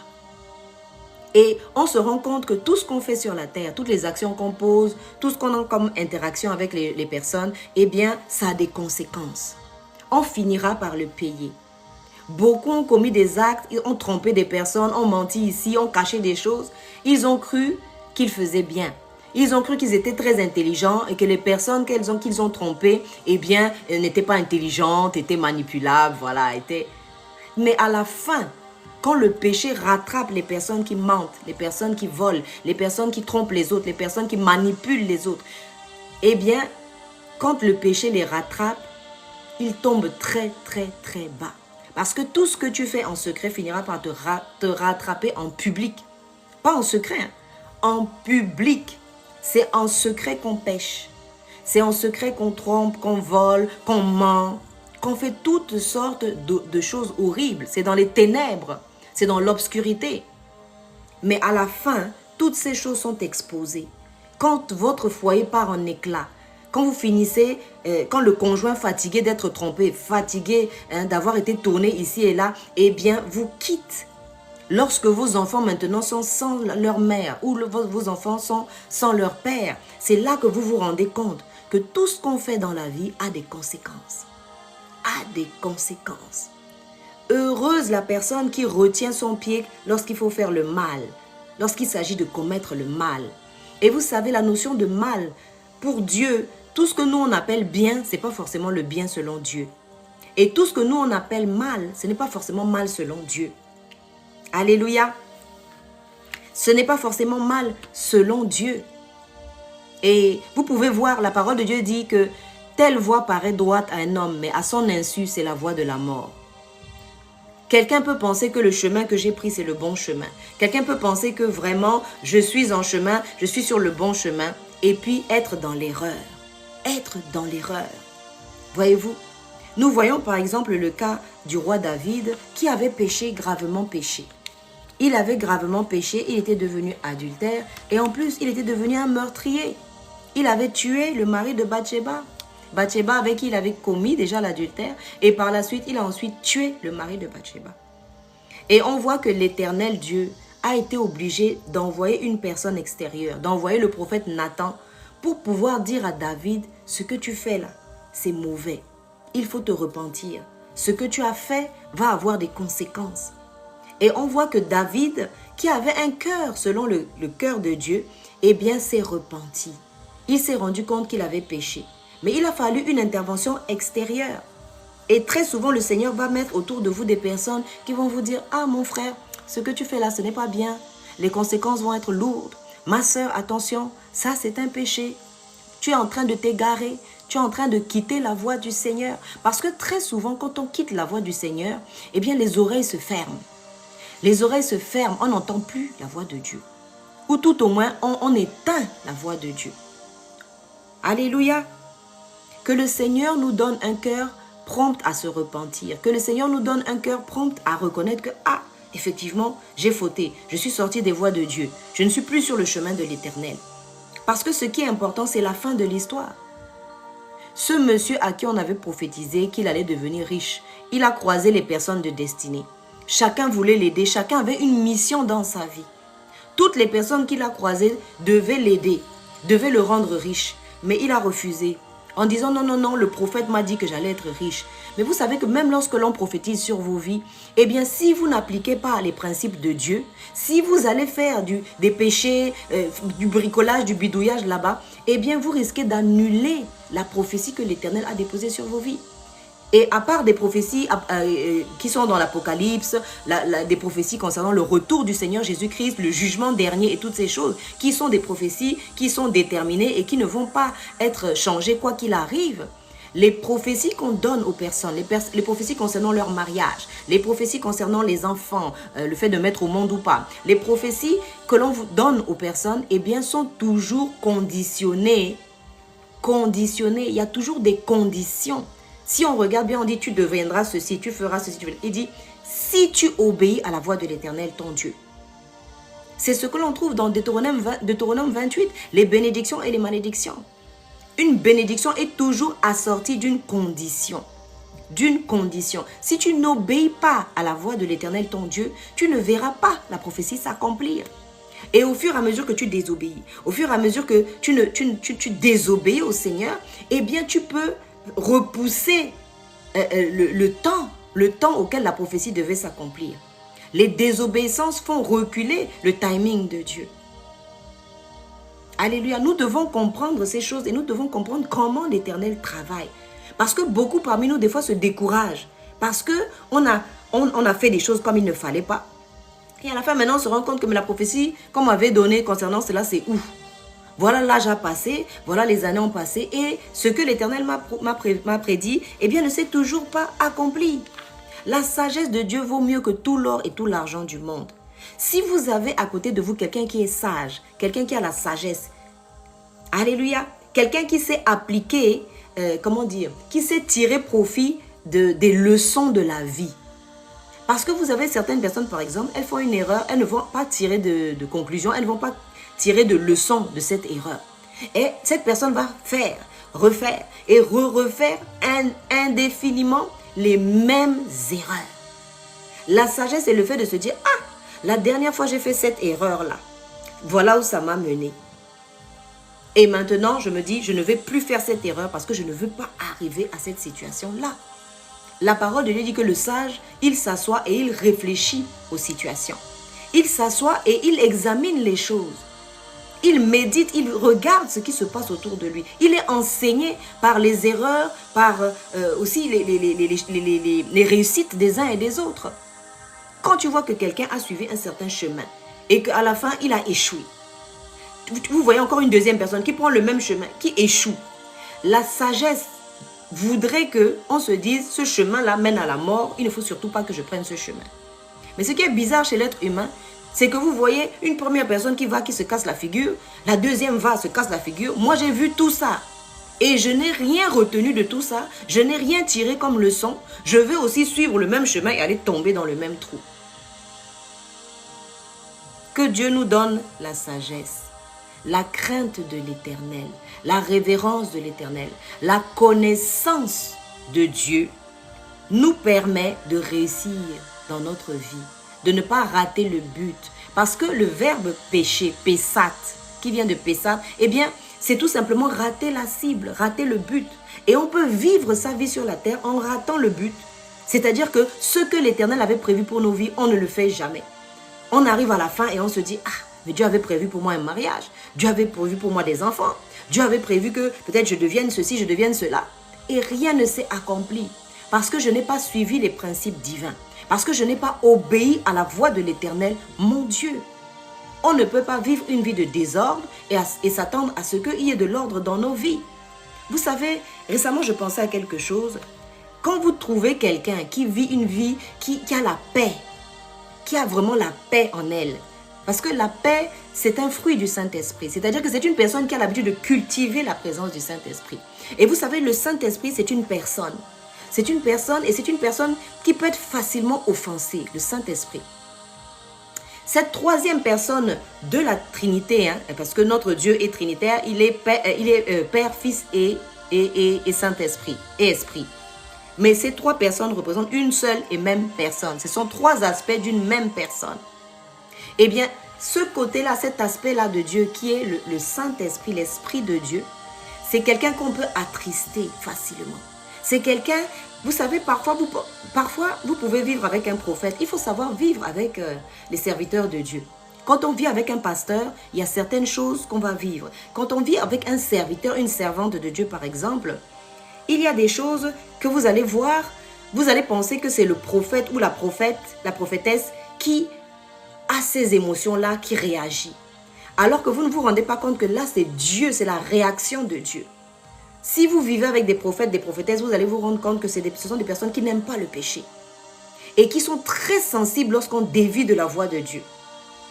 Et on se rend compte que tout ce qu'on fait sur la terre, toutes les actions qu'on pose, tout ce qu'on a comme interaction avec les personnes, eh bien, ça a des conséquences. On finira par le payer. Beaucoup ont commis des actes, ils ont trompé des personnes, ont menti ici, ont caché des choses. Ils ont cru qu'ils faisaient bien. Ils ont cru qu'ils étaient très intelligents et que les personnes qu'ils ont trompées, eh bien, n'étaient pas intelligentes, étaient manipulables, voilà, étaient... Mais à la fin, quand le péché rattrape les personnes qui mentent, les personnes qui volent, les personnes qui trompent les autres, les personnes qui manipulent les autres, eh bien, quand le péché les rattrape, ils tombent très, très, très bas. Parce que tout ce que tu fais en secret finira par te rattraper en public. Pas en secret, hein, en public. C'est en secret qu'on pêche. C'est en secret qu'on trompe, qu'on vole, qu'on ment, qu'on fait toutes sortes de choses horribles. C'est dans les ténèbres, c'est dans l'obscurité. Mais à la fin, toutes ces choses sont exposées. Quand votre foyer part en éclats, quand vous finissez, quand le conjoint fatigué d'être trompé, fatigué d'avoir été tourné ici et là, eh bien, vous quitte. Lorsque vos enfants maintenant sont sans leur mère ou vos enfants sont sans leur père, c'est là que vous vous rendez compte que tout ce qu'on fait dans la vie a des conséquences. A des conséquences. Heureuse la personne qui retient son pied lorsqu'il faut faire le mal, lorsqu'il s'agit de commettre le mal. Et vous savez, la notion de mal, pour Dieu, tout ce que nous on appelle bien, ce n'est pas forcément le bien selon Dieu. Et tout ce que nous on appelle mal, ce n'est pas forcément mal selon Dieu. Alléluia. Ce n'est pas forcément mal selon Dieu. Et vous pouvez voir, la parole de Dieu dit que telle voie paraît droite à un homme, mais à son insu, c'est la voie de la mort. Quelqu'un peut penser que le chemin que j'ai pris, c'est le bon chemin. Quelqu'un peut penser que vraiment, je suis en chemin, je suis sur le bon chemin, et puis être dans l'erreur. Être dans l'erreur. Voyez-vous, nous voyons par exemple le cas du roi David qui avait péché, gravement péché. Il avait gravement péché, il était devenu adultère et en plus, il était devenu un meurtrier. Il avait tué le mari de Bathsheba. Bathsheba avec qui il avait commis déjà l'adultère et par la suite, il a ensuite tué le mari de Bathsheba. Et on voit que l'Éternel Dieu a été obligé d'envoyer une personne extérieure, d'envoyer le prophète Nathan pour pouvoir dire à David, ce que tu fais là, c'est mauvais. Il faut te repentir. Ce que tu as fait va avoir des conséquences. Et on voit que David, qui avait un cœur selon le cœur de Dieu, eh bien s'est repenti. Il s'est rendu compte qu'il avait péché. Mais il a fallu une intervention extérieure. Et très souvent, le Seigneur va mettre autour de vous des personnes qui vont vous dire, « Ah mon frère, ce que tu fais là, ce n'est pas bien. Les conséquences vont être lourdes. Ma sœur, attention, ça c'est un péché. Tu es en train de t'égarer. Tu es en train de quitter la voie du Seigneur. » Parce que très souvent, quand on quitte la voie du Seigneur, eh bien les oreilles se ferment. Les oreilles se ferment, on n'entend plus la voix de Dieu. Ou tout au moins, on éteint la voix de Dieu. Alléluia. Que le Seigneur nous donne un cœur prompt à se repentir. Que le Seigneur nous donne un cœur prompt à reconnaître que, ah, effectivement, j'ai fauté. Je suis sorti des voies de Dieu. Je ne suis plus sur le chemin de l'Éternel. Parce que ce qui est important, c'est la fin de l'histoire. Ce monsieur à qui on avait prophétisé qu'il allait devenir riche, il a croisé les personnes de destinée. Chacun voulait l'aider, chacun avait une mission dans sa vie. Toutes les personnes qu'il a croisées devaient l'aider, devaient le rendre riche. Mais il a refusé en disant non, non, non, le prophète m'a dit que j'allais être riche. Mais vous savez que même lorsque l'on prophétise sur vos vies, eh bien si vous n'appliquez pas les principes de Dieu, si vous allez faire des péchés, du bricolage, du bidouillage là-bas, eh bien vous risquez d'annuler la prophétie que l'Éternel a déposée sur vos vies. Et à part des prophéties qui sont dans l'Apocalypse, des prophéties concernant le retour du Seigneur Jésus-Christ, le jugement dernier et toutes ces choses, qui sont des prophéties qui sont déterminées et qui ne vont pas être changées quoi qu'il arrive. Les prophéties qu'on donne aux personnes, les prophéties concernant leur mariage, les prophéties concernant les enfants, le fait de mettre au monde ou pas, les prophéties que l'on donne aux personnes, eh bien, sont toujours conditionnées. Conditionnées, il y a toujours des conditions. Si on regarde bien, on dit, tu deviendras ceci, tu feras ceci. Il dit, si tu obéis à la voix de l'Éternel, ton Dieu. C'est ce que l'on trouve dans Deutéronome 28, les bénédictions et les malédictions. Une bénédiction est toujours assortie d'une condition. D'une condition. Si tu n'obéis pas à la voix de l'Éternel, ton Dieu, tu ne verras pas la prophétie s'accomplir. Et au fur et à mesure que tu désobéis, au fur et à mesure que tu désobéis au Seigneur, eh bien tu peux repousser le temps auquel la prophétie devait s'accomplir. Les désobéissances font reculer le timing de Dieu. Alléluia, nous devons comprendre ces choses et nous devons comprendre comment l'Éternel travaille. Parce que beaucoup parmi nous, des fois, se découragent. Parce qu'on on a fait des choses comme il ne fallait pas. Et à la fin, maintenant, on se rend compte que la prophétie qu'on m'avait donnée concernant cela, c'est ouf. Voilà l'âge a passé, voilà les années ont passé, et ce que l'Éternel m'a prédit, eh bien, ne s'est toujours pas accompli. La sagesse de Dieu vaut mieux que tout l'or et tout l'argent du monde. Si vous avez à côté de vous quelqu'un qui est sage, quelqu'un qui a la sagesse, alléluia, quelqu'un qui sait appliquer, qui sait tirer profit des leçons de la vie. Parce que vous avez certaines personnes, par exemple, elles font une erreur, elles ne vont pas tirer de conclusion, elles ne vont pas tirer de leçons de cette erreur. Et cette personne va faire, refaire et refaire indéfiniment les mêmes erreurs. La sagesse est le fait de se dire, ah, la dernière fois j'ai fait cette erreur-là. Voilà où ça m'a mené. Et maintenant, je me dis, je ne vais plus faire cette erreur parce que je ne veux pas arriver à cette situation-là. La parole de Dieu dit que le sage, il s'assoit et il réfléchit aux situations. Il s'assoit et il examine les choses. Il médite, il regarde ce qui se passe autour de lui. Il est enseigné par les erreurs, par aussi les réussites des uns et des autres. Quand tu vois que quelqu'un a suivi un certain chemin et qu'à la fin, il a échoué, vous voyez encore une deuxième personne qui prend le même chemin, qui échoue. La sagesse voudrait qu'on se dise, ce chemin-là mène à la mort, il ne faut surtout pas que je prenne ce chemin. Mais ce qui est bizarre chez l'être humain, c'est que vous voyez une première personne qui se casse la figure, la deuxième se casse la figure. Moi, j'ai vu tout ça. Et je n'ai rien retenu de tout ça. Je n'ai rien tiré comme leçon. Je vais aussi suivre le même chemin et aller tomber dans le même trou. Que Dieu nous donne la sagesse, la crainte de l'Éternel, la révérence de l'Éternel, la connaissance de Dieu nous permet de réussir dans notre vie, de ne pas rater le but. Parce que le verbe pécher, pesat, qui vient de pesat, eh bien, c'est tout simplement rater la cible, rater le but. Et on peut vivre sa vie sur la terre en ratant le but. C'est-à-dire que ce que l'Éternel avait prévu pour nos vies, on ne le fait jamais. On arrive à la fin et on se dit, ah, mais Dieu avait prévu pour moi un mariage. Dieu avait prévu pour moi des enfants. Dieu avait prévu que peut-être je devienne ceci, je devienne cela. Et rien ne s'est accompli. Parce que je n'ai pas suivi les principes divins. Parce que je n'ai pas obéi à la voix de l'Éternel, mon Dieu. On ne peut pas vivre une vie de désordre et s'attendre à ce qu'il y ait de l'ordre dans nos vies. Vous savez, récemment je pensais à quelque chose. Quand vous trouvez quelqu'un qui vit une vie qui a la paix, qui a vraiment la paix en elle, parce que la paix, c'est un fruit du Saint-Esprit. C'est-à-dire que c'est une personne qui a l'habitude de cultiver la présence du Saint-Esprit. Et vous savez, le Saint-Esprit, c'est une personne. C'est une personne et c'est une personne qui peut être facilement offensée, le Saint-Esprit. Cette troisième personne de la Trinité, parce que notre Dieu est trinitaire, il est Père, Fils et Saint-Esprit, et Esprit. Mais ces trois personnes représentent une seule et même personne. Ce sont trois aspects d'une même personne. Eh bien, ce côté-là, cet aspect-là de Dieu qui est le Saint-Esprit, l'Esprit de Dieu, c'est quelqu'un qu'on peut attrister facilement. C'est quelqu'un, vous savez, parfois vous pouvez vivre avec un prophète. Il faut savoir vivre avec les serviteurs de Dieu. Quand on vit avec un pasteur, il y a certaines choses qu'on va vivre. Quand on vit avec un serviteur, une servante de Dieu par exemple, il y a des choses que vous allez voir, vous allez penser que c'est le prophète ou la prophétesse qui a ces émotions-là, qui réagit. Alors que vous ne vous rendez pas compte que là, c'est Dieu, c'est la réaction de Dieu. Si vous vivez avec des prophètes, des prophétesses, vous allez vous rendre compte que ce sont des personnes qui n'aiment pas le péché. Et qui sont très sensibles lorsqu'on dévie de la voix de Dieu.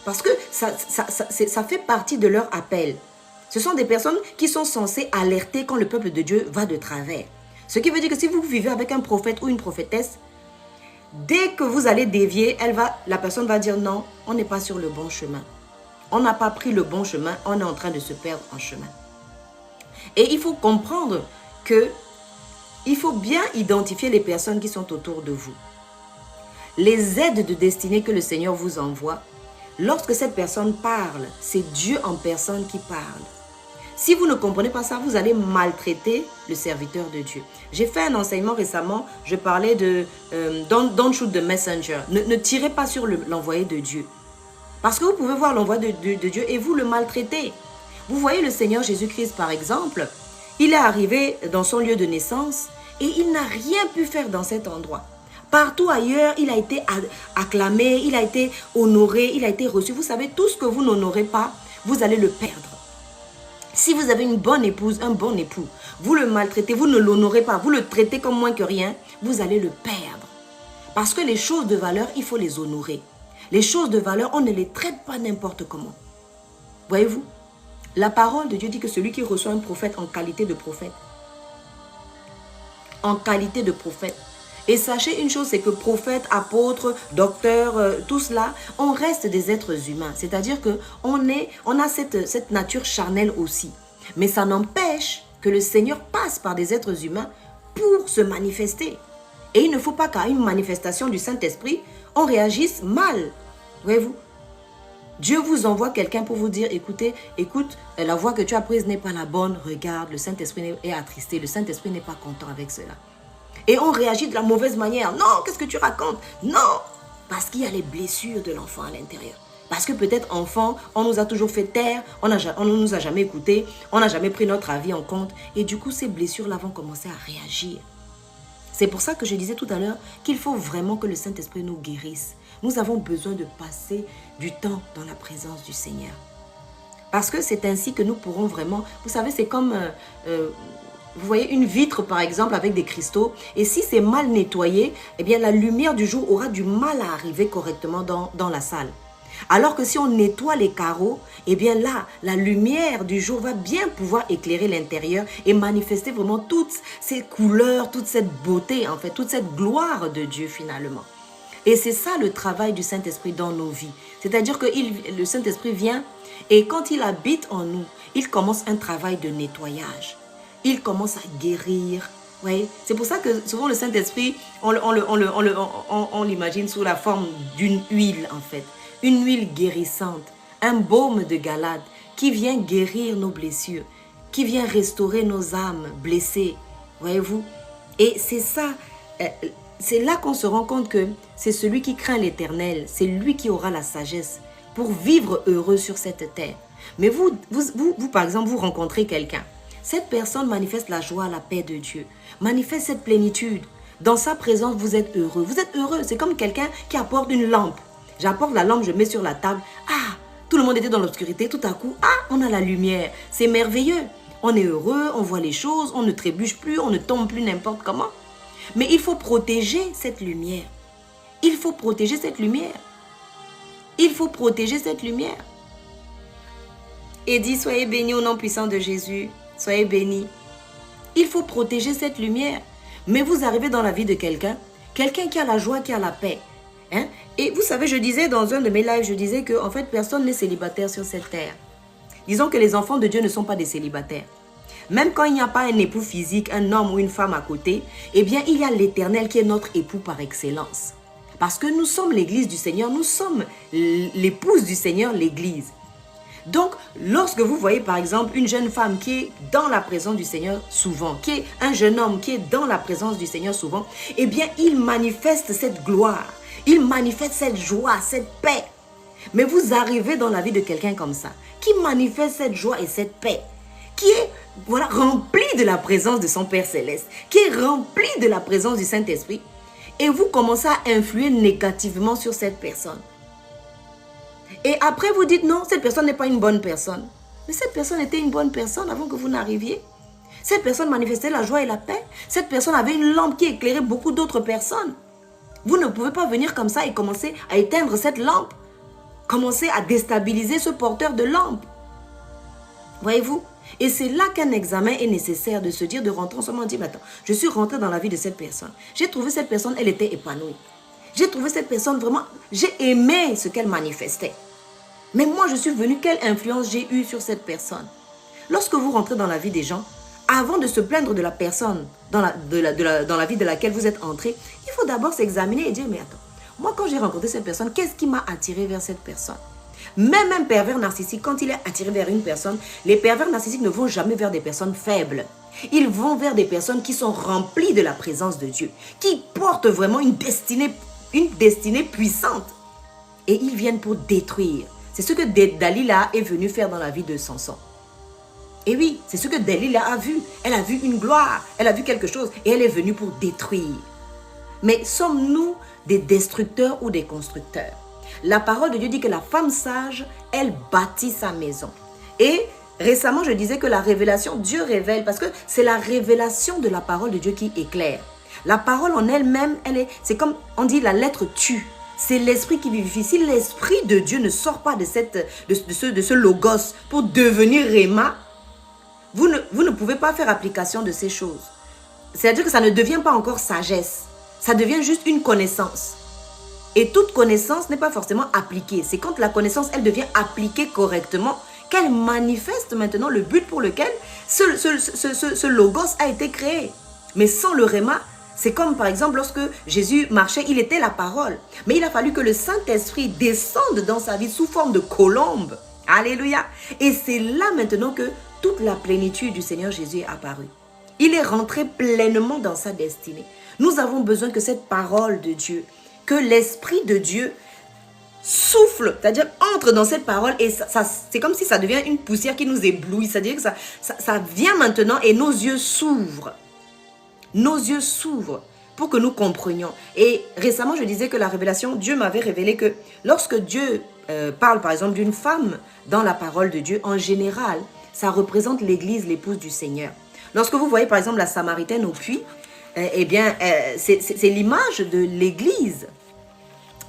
Parce que ça fait partie de leur appel. Ce sont des personnes qui sont censées alerter quand le peuple de Dieu va de travers. Ce qui veut dire que si vous vivez avec un prophète ou une prophétesse, dès que vous allez dévier, la personne va dire non, on n'est pas sur le bon chemin. On n'a pas pris le bon chemin, on est en train de se perdre en chemin. Et il faut comprendre que il faut bien identifier les personnes qui sont autour de vous. Les aides de destinée que le Seigneur vous envoie, lorsque cette personne parle, c'est Dieu en personne qui parle. Si vous ne comprenez pas ça, vous allez maltraiter le serviteur de Dieu. J'ai fait un enseignement récemment, je parlais de don't shoot the messenger. Ne tirez pas sur l'envoyé de Dieu. Parce que vous pouvez voir l'envoyé de Dieu et vous le maltraitez. Vous voyez le Seigneur Jésus-Christ par exemple, il est arrivé dans son lieu de naissance et il n'a rien pu faire dans cet endroit. Partout ailleurs, il a été acclamé, il a été honoré, il a été reçu. Vous savez, tout ce que vous n'honorez pas, vous allez le perdre. Si vous avez une bonne épouse, un bon époux, vous le maltraitez, vous ne l'honorez pas, vous le traitez comme moins que rien, vous allez le perdre. Parce que les choses de valeur, il faut les honorer. Les choses de valeur, on ne les traite pas n'importe comment. Voyez-vous, la parole de Dieu dit que celui qui reçoit un prophète en qualité de prophète, et sachez une chose, c'est que prophète, apôtre, docteur, tout cela, on reste des êtres humains. C'est-à-dire qu'on a cette nature charnelle aussi. Mais ça n'empêche que le Seigneur passe par des êtres humains pour se manifester. Et il ne faut pas qu'à une manifestation du Saint-Esprit, on réagisse mal. Voyez-vous, Dieu vous envoie quelqu'un pour vous dire, écoute, la voie que tu as prise n'est pas la bonne. Regarde, le Saint-Esprit est attristé, le Saint-Esprit n'est pas content avec cela. Et on réagit de la mauvaise manière. Non, qu'est-ce que tu racontes? Non, parce qu'il y a les blessures de l'enfant à l'intérieur. Parce que peut-être enfant, on nous a toujours fait taire, on ne nous a jamais écoutés, on n'a jamais pris notre avis en compte. Et du coup, ces blessures-là vont commencer à réagir. C'est pour ça que je disais tout à l'heure qu'il faut vraiment que le Saint-Esprit nous guérisse. Nous avons besoin de passer du temps dans la présence du Seigneur. Parce que c'est ainsi que nous pourrons vraiment... Vous savez, c'est comme... vous voyez une vitre par exemple avec des cristaux, et si c'est mal nettoyé, eh bien la lumière du jour aura du mal à arriver correctement dans la salle. Alors que si on nettoie les carreaux, eh bien là, la lumière du jour va bien pouvoir éclairer l'intérieur et manifester vraiment toutes ces couleurs, toute cette beauté en fait, toute cette gloire de Dieu finalement. Et c'est ça le travail du Saint-Esprit dans nos vies. C'est-à-dire que le Saint-Esprit vient et quand il habite en nous, il commence un travail de nettoyage. Il commence à guérir. Oui. C'est pour ça que souvent le Saint-Esprit, on l'imagine sous la forme d'une huile en fait. Une huile guérissante, un baume de Galade qui vient guérir nos blessures, qui vient restaurer nos âmes blessées. Voyez-vous? Et c'est ça, c'est là qu'on se rend compte que c'est celui qui craint l'Éternel, c'est lui qui aura la sagesse pour vivre heureux sur cette terre. Mais vous par exemple, vous rencontrez quelqu'un. Cette personne manifeste la joie, la paix de Dieu, manifeste cette plénitude. Dans sa présence, vous êtes heureux. Vous êtes heureux. C'est comme quelqu'un qui apporte une lampe. J'apporte la lampe, je mets sur la table. Ah, tout le monde était dans l'obscurité. Tout à coup, on a la lumière. C'est merveilleux. On est heureux, on voit les choses, on ne trébuche plus, on ne tombe plus n'importe comment. Mais il faut protéger cette lumière. Il faut protéger cette lumière. Il faut protéger cette lumière. Et dit, soyez bénis au nom puissant de Jésus. Soyez bénis. Il faut protéger cette lumière. Mais vous arrivez dans la vie de quelqu'un qui a la joie, qui a la paix. Hein? Et vous savez, je disais dans un de mes lives, je disais que en fait, personne n'est célibataire sur cette terre. Disons que les enfants de Dieu ne sont pas des célibataires. Même quand il n'y a pas un époux physique, un homme ou une femme à côté, eh bien, il y a l'Éternel qui est notre époux par excellence. Parce que nous sommes l'église du Seigneur, nous sommes l'épouse du Seigneur, l'église. Donc, lorsque vous voyez par exemple une jeune femme qui est dans la présence du Seigneur souvent, qui est un jeune homme qui est dans la présence du Seigneur souvent, eh bien, il manifeste cette gloire, il manifeste cette joie, cette paix. Mais vous arrivez dans la vie de quelqu'un comme ça, qui manifeste cette joie et cette paix, qui est rempli de la présence de son Père Céleste, qui est rempli de la présence du Saint-Esprit, et vous commencez à influer négativement sur cette personne. Et après, vous dites non, cette personne n'est pas une bonne personne. Mais cette personne était une bonne personne avant que vous n'arriviez. Cette personne manifestait la joie et la paix. Cette personne avait une lampe qui éclairait beaucoup d'autres personnes. Vous ne pouvez pas venir comme ça et commencer à éteindre cette lampe. Commencer à déstabiliser ce porteur de lampe. Voyez-vous? Et c'est là qu'un examen est nécessaire, de se dire, de rentrer en ce moment et dire, mais attends, je suis rentré dans la vie de cette personne. J'ai trouvé cette personne, elle était épanouie. J'ai trouvé cette personne vraiment, j'ai aimé ce qu'elle manifestait. Mais moi, je suis venu, quelle influence j'ai eue sur cette personne? Lorsque vous rentrez dans la vie des gens, avant de se plaindre de la personne dans la vie de laquelle vous êtes entré, il faut d'abord s'examiner et dire, mais attends, moi quand j'ai rencontré cette personne, qu'est-ce qui m'a attiré vers cette personne? Même un pervers narcissique, quand il est attiré vers une personne, les pervers narcissiques ne vont jamais vers des personnes faibles. Ils vont vers des personnes qui sont remplies de la présence de Dieu, qui portent vraiment une destinée puissante. Et ils viennent pour détruire. C'est ce que Dalila est venue faire dans la vie de Samson. Et oui, c'est ce que Dalila a vu. Elle a vu une gloire, elle a vu quelque chose et elle est venue pour détruire. Mais sommes-nous des destructeurs ou des constructeurs? La parole de Dieu dit que la femme sage, elle bâtit sa maison. Et récemment, je disais que la révélation, Dieu révèle, parce que c'est la révélation de la parole de Dieu qui éclaire. La parole en elle-même, c'est comme on dit, la lettre tue. C'est l'esprit qui vivifie. Si l'esprit de Dieu ne sort pas de ce logos pour devenir Réma, vous ne pouvez pas faire application de ces choses. C'est-à-dire que ça ne devient pas encore sagesse. Ça devient juste une connaissance. Et toute connaissance n'est pas forcément appliquée. C'est quand la connaissance, elle devient appliquée correctement, qu'elle manifeste maintenant le but pour lequel ce logos a été créé. Mais sans le Réma, c'est comme par exemple lorsque Jésus marchait, il était la parole. Mais il a fallu que le Saint-Esprit descende dans sa vie sous forme de colombe. Alléluia. Et c'est là maintenant que toute la plénitude du Seigneur Jésus est apparue. Il est rentré pleinement dans sa destinée. Nous avons besoin que cette parole de Dieu, que l'Esprit de Dieu souffle, c'est-à-dire entre dans cette parole et c'est comme si ça devient une poussière qui nous éblouit. C'est-à-dire que ça vient maintenant et nos yeux s'ouvrent. Nos yeux s'ouvrent pour que nous comprenions. Et récemment, je disais que la révélation, Dieu m'avait révélé que lorsque Dieu parle par exemple d'une femme dans la parole de Dieu, en général, ça représente l'Église, l'épouse du Seigneur. Lorsque vous voyez par exemple la Samaritaine au puits, c'est l'image de l'Église.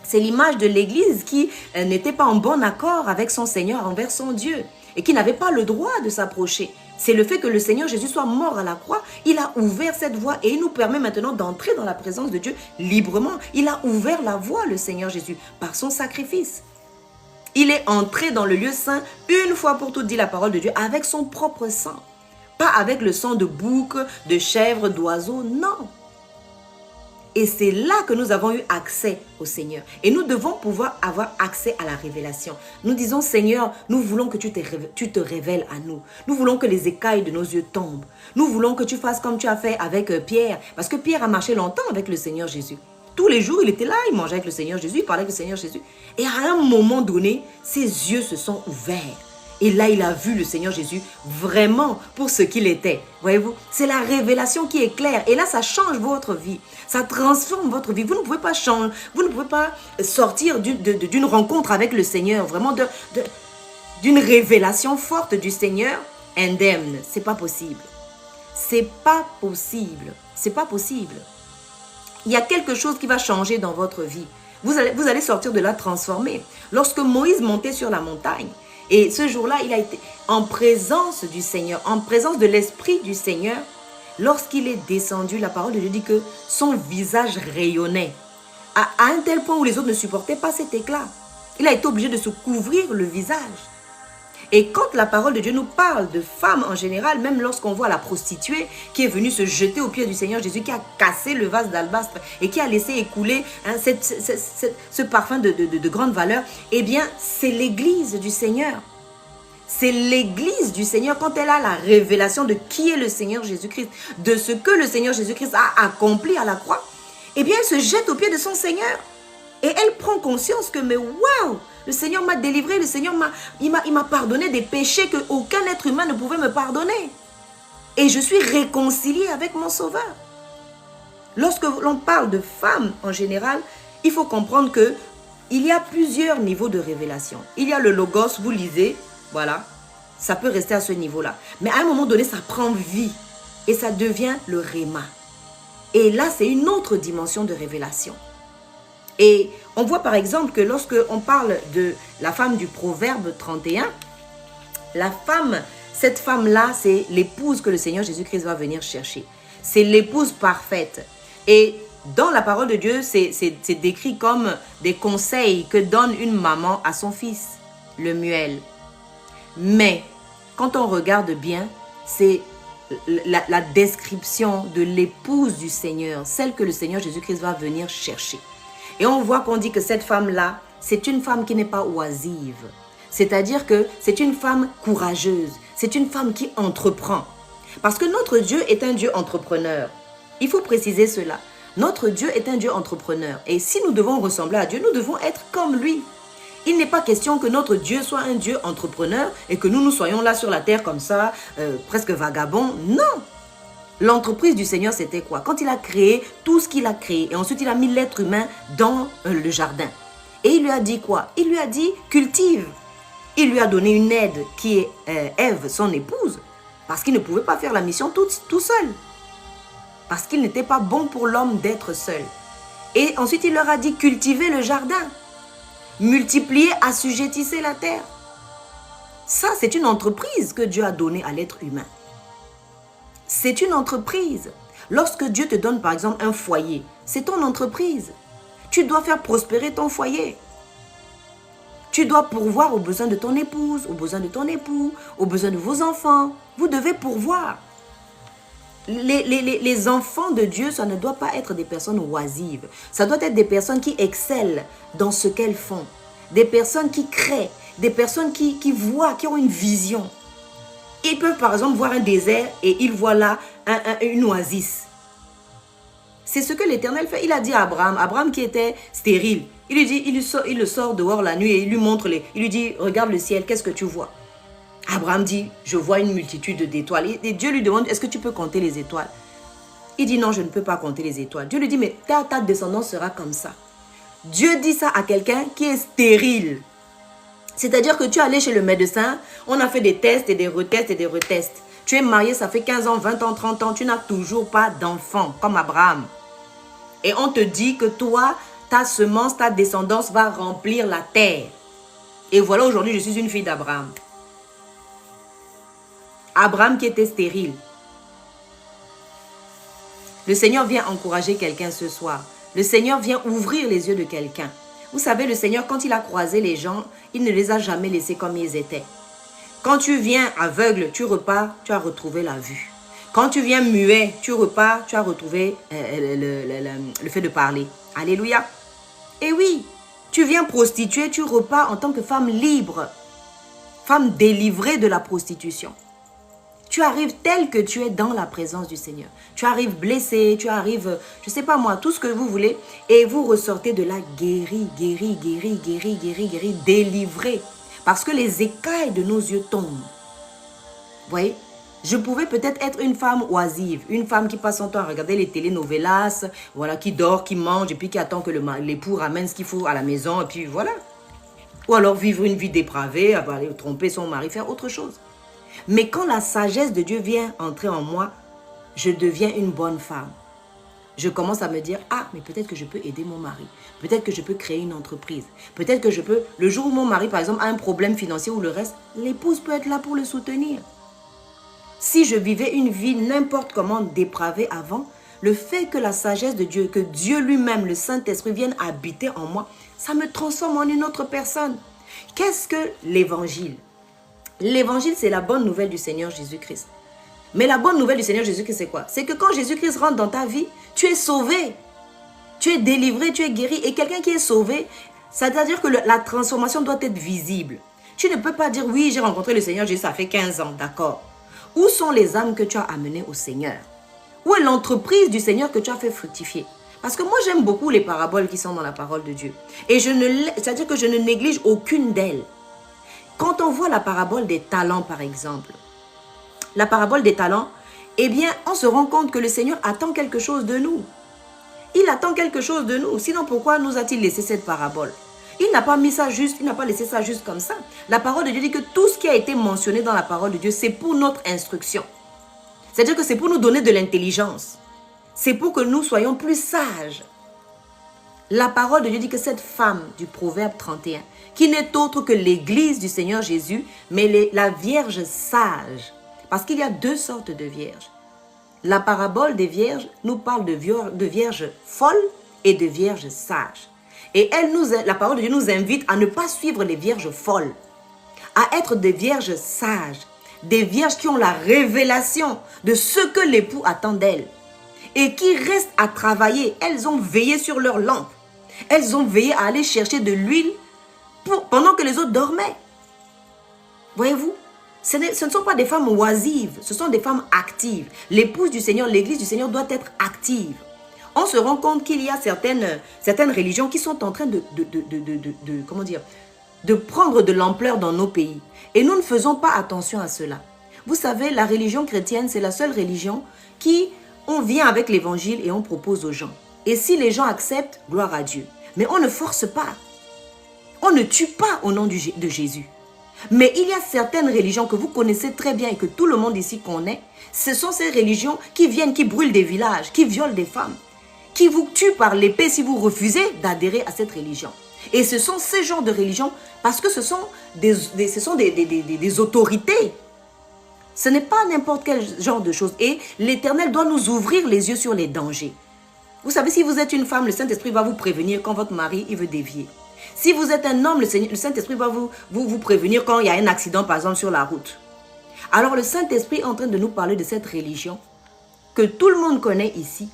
C'est l'image de l'Église qui n'était pas en bon accord avec son Seigneur envers son Dieu et qui n'avait pas le droit de s'approcher. C'est le fait que le Seigneur Jésus soit mort à la croix. Il a ouvert cette voie et il nous permet maintenant d'entrer dans la présence de Dieu librement. Il a ouvert la voie, le Seigneur Jésus, par son sacrifice. Il est entré dans le lieu saint une fois pour toutes, dit la parole de Dieu, avec son propre sang. Pas avec le sang de bouc, de chèvre, d'oiseau, non. Et c'est là que nous avons eu accès au Seigneur. Et nous devons pouvoir avoir accès à la révélation. Nous disons, Seigneur, nous voulons que tu te révèles à nous. Nous voulons que les écailles de nos yeux tombent. Nous voulons que tu fasses comme tu as fait avec Pierre. Parce que Pierre a marché longtemps avec le Seigneur Jésus. Tous les jours, il était là, il mangeait avec le Seigneur Jésus, il parlait avec le Seigneur Jésus. Et à un moment donné, ses yeux se sont ouverts. Et là, il a vu le Seigneur Jésus vraiment pour ce qu'il était. Voyez-vous, c'est la révélation qui est claire. Et là, ça change votre vie. Ça transforme votre vie. Vous ne pouvez pas changer, vous ne pouvez pas sortir d'une rencontre avec le Seigneur, vraiment d'une révélation forte du Seigneur, indemne. C'est pas possible. C'est pas possible. C'est pas possible. Il y a quelque chose qui va changer dans votre vie. Vous allez sortir de là transformé. Lorsque Moïse montait sur la montagne, et ce jour-là, il a été en présence du Seigneur, en présence de l'Esprit du Seigneur. Lorsqu'il est descendu, la parole de Dieu dit que son visage rayonnait. À un tel point où les autres ne supportaient pas cet éclat. Il a été obligé de se couvrir le visage. Et quand la parole de Dieu nous parle de femmes en général, même lorsqu'on voit la prostituée qui est venue se jeter aux pieds du Seigneur Jésus, qui a cassé le vase d'albâtre et qui a laissé écouler ce parfum de grande valeur, eh bien, c'est l'Église du Seigneur. C'est l'Église du Seigneur quand elle a la révélation de qui est le Seigneur Jésus-Christ, de ce que le Seigneur Jésus-Christ a accompli à la croix. Eh bien, elle se jette aux pieds de son Seigneur. Et elle prend conscience que, mais waouh, le Seigneur m'a délivré, le Seigneur m'a pardonné des péchés qu'aucun être humain ne pouvait me pardonner. Et je suis réconciliée avec mon Sauveur. Lorsque l'on parle de femmes en général, il faut comprendre qu'il y a plusieurs niveaux de révélation. Il y a le logos, vous lisez, voilà, ça peut rester à ce niveau-là. Mais à un moment donné, ça prend vie et ça devient le réma. Et là, c'est une autre dimension de révélation. Et on voit par exemple que lorsque on parle de la femme du Proverbe 31, cette femme-là, c'est l'épouse que le Seigneur Jésus-Christ va venir chercher. C'est l'épouse parfaite. Et dans la parole de Dieu, c'est décrit comme des conseils que donne une maman à son fils, le muel. Mais quand on regarde bien, c'est la description de l'épouse du Seigneur, celle que le Seigneur Jésus-Christ va venir chercher. Et on voit qu'on dit que cette femme-là, c'est une femme qui n'est pas oisive. C'est-à-dire que c'est une femme courageuse. C'est une femme qui entreprend. Parce que notre Dieu est un Dieu entrepreneur. Il faut préciser cela. Notre Dieu est un Dieu entrepreneur. Et si nous devons ressembler à Dieu, nous devons être comme lui. Il n'est pas question que notre Dieu soit un Dieu entrepreneur et que nous soyons là sur la terre comme ça, presque vagabonds. Non. L'entreprise du Seigneur, c'était quoi? Quand il a créé tout ce qu'il a créé, et ensuite il a mis l'être humain dans le jardin. Et il lui a dit quoi? Il lui a dit, cultive. Il lui a donné une aide qui est Ève, son épouse, parce qu'il ne pouvait pas faire la mission tout seul. Parce qu'il n'était pas bon pour l'homme d'être seul. Et ensuite, il leur a dit, cultivez le jardin. Multipliez, assujettissez la terre. Ça, c'est une entreprise que Dieu a donnée à l'être humain. C'est une entreprise. Lorsque Dieu te donne, par exemple, un foyer, c'est ton entreprise. Tu dois faire prospérer ton foyer. Tu dois pourvoir aux besoins de ton épouse, aux besoins de ton époux, aux besoins de vos enfants. Vous devez pourvoir. Les enfants de Dieu, ça ne doit pas être des personnes oisives. Ça doit être des personnes qui excellent dans ce qu'elles font. Des personnes qui créent. Des personnes qui voient, qui ont une vision. Ils peuvent par exemple voir un désert et ils voient là une oasis. C'est ce que l'Éternel fait. Il a dit à Abraham qui était stérile, il lui dit, il le sort dehors la nuit et il lui montre il lui dit, regarde le ciel, qu'est-ce que tu vois? Abraham dit, je vois une multitude d'étoiles. Et Dieu lui demande, est-ce que tu peux compter les étoiles? Il dit, non, je ne peux pas compter les étoiles. Dieu lui dit, mais ta descendance sera comme ça. Dieu dit ça à quelqu'un qui est stérile. C'est-à-dire que tu es allé chez le médecin, on a fait des tests et des retests et des retests. Tu es marié, ça fait 15 ans, 20 ans, 30 ans, tu n'as toujours pas d'enfant, comme Abraham. Et on te dit que toi, ta semence, ta descendance va remplir la terre. Et voilà, aujourd'hui, je suis une fille d'Abraham. Abraham qui était stérile. Le Seigneur vient encourager quelqu'un ce soir. Le Seigneur vient ouvrir les yeux de quelqu'un. Vous savez, le Seigneur, quand il a croisé les gens, il ne les a jamais laissés comme ils étaient. Quand tu viens aveugle, tu repars, tu as retrouvé la vue. Quand tu viens muet, tu repars, tu as retrouvé le fait de parler. Alléluia. Et oui, tu viens prostituée, tu repars en tant que femme libre, femme délivrée de la prostitution. Tu arrives tel que tu es dans la présence du Seigneur. Tu arrives blessé, tu arrives, je ne sais pas moi, tout ce que vous voulez. Et vous ressortez de là guéri, délivré. Parce que les écailles de nos yeux tombent. Vous voyez? Je pouvais peut-être être une femme oisive, une femme qui passe son temps à regarder les telenovelas, voilà, qui dort, qui mange, et puis qui attend que l'époux ramène ce qu'il faut à la maison, et puis voilà. Ou alors vivre une vie dépravée, aller tromper son mari, faire autre chose. Mais quand la sagesse de Dieu vient entrer en moi, je deviens une bonne femme. Je commence à me dire, ah, mais peut-être que je peux aider mon mari. Peut-être que je peux créer une entreprise. Peut-être que je peux, le jour où mon mari, par exemple, a un problème financier ou le reste, l'épouse peut être là pour le soutenir. Si je vivais une vie n'importe comment dépravée avant, le fait que la sagesse de Dieu, que Dieu lui-même, le Saint-Esprit, vienne habiter en moi, ça me transforme en une autre personne. Qu'est-ce que l'évangile? L'évangile, c'est la bonne nouvelle du Seigneur Jésus-Christ. Mais la bonne nouvelle du Seigneur Jésus-Christ, c'est quoi? C'est que quand Jésus-Christ rentre dans ta vie, tu es sauvé. Tu es délivré, tu es guéri. Et quelqu'un qui est sauvé, c'est-à-dire que la transformation doit être visible. Tu ne peux pas dire, oui, j'ai rencontré le Seigneur Jésus, ça fait 15 ans, d'accord. Où sont les âmes que tu as amenées au Seigneur? Où est l'entreprise du Seigneur que tu as fait fructifier? Parce que moi, j'aime beaucoup les paraboles qui sont dans la parole de Dieu. Et c'est-à-dire que je ne néglige aucune d'elles. Quand on voit la parabole des talents, par exemple, la parabole des talents, eh bien, on se rend compte que le Seigneur attend quelque chose de nous. Il attend quelque chose de nous. Sinon, pourquoi nous a-t-il laissé cette parabole? Il n'a pas mis ça juste, il n'a pas laissé ça juste comme ça. La parole de Dieu dit que tout ce qui a été mentionné dans la parole de Dieu, c'est pour notre instruction. C'est-à-dire que c'est pour nous donner de l'intelligence. C'est pour que nous soyons plus sages. La parole de Dieu dit que cette femme du Proverbe 31, qui n'est autre que l'église du Seigneur Jésus, mais la Vierge sage. Parce qu'il y a deux sortes de vierges. La parabole des vierges nous parle de vierges folles et de vierges sages. Et la parole de Dieu nous invite à ne pas suivre les vierges folles, à être des vierges sages, des vierges qui ont la révélation de ce que l'époux attend d'elles et qui restent à travailler. Elles ont veillé sur leur lampe. Elles ont veillé à aller chercher de l'huile pendant que les autres dormaient. Voyez-vous? Ce ne sont pas des femmes oisives, ce sont des femmes actives. L'épouse du Seigneur, l'église du Seigneur doit être active. On se rend compte qu'il y a certaines religions qui sont en train de prendre de l'ampleur dans nos pays. Et nous ne faisons pas attention à cela. Vous savez, la religion chrétienne, c'est la seule religion qui, on vient avec l'évangile et on propose aux gens. Et si les gens acceptent, gloire à Dieu. Mais on ne force pas. On ne tue pas au nom de Jésus. Mais il y a certaines religions que vous connaissez très bien et que tout le monde ici connaît. Ce sont ces religions qui viennent, qui brûlent des villages, qui violent des femmes, qui vous tuent par l'épée si vous refusez d'adhérer à cette religion. Et ce sont ces genres de religions, parce que ce sont des autorités. Ce n'est pas n'importe quel genre de choses. Et l'Éternel doit nous ouvrir les yeux sur les dangers. Vous savez, si vous êtes une femme, le Saint-Esprit va vous prévenir quand votre mari il veut dévier. Si vous êtes un homme, le Saint-Esprit va vous prévenir quand il y a un accident, par exemple, sur la route. Alors, le Saint-Esprit est en train de nous parler de cette religion que tout le monde connaît ici,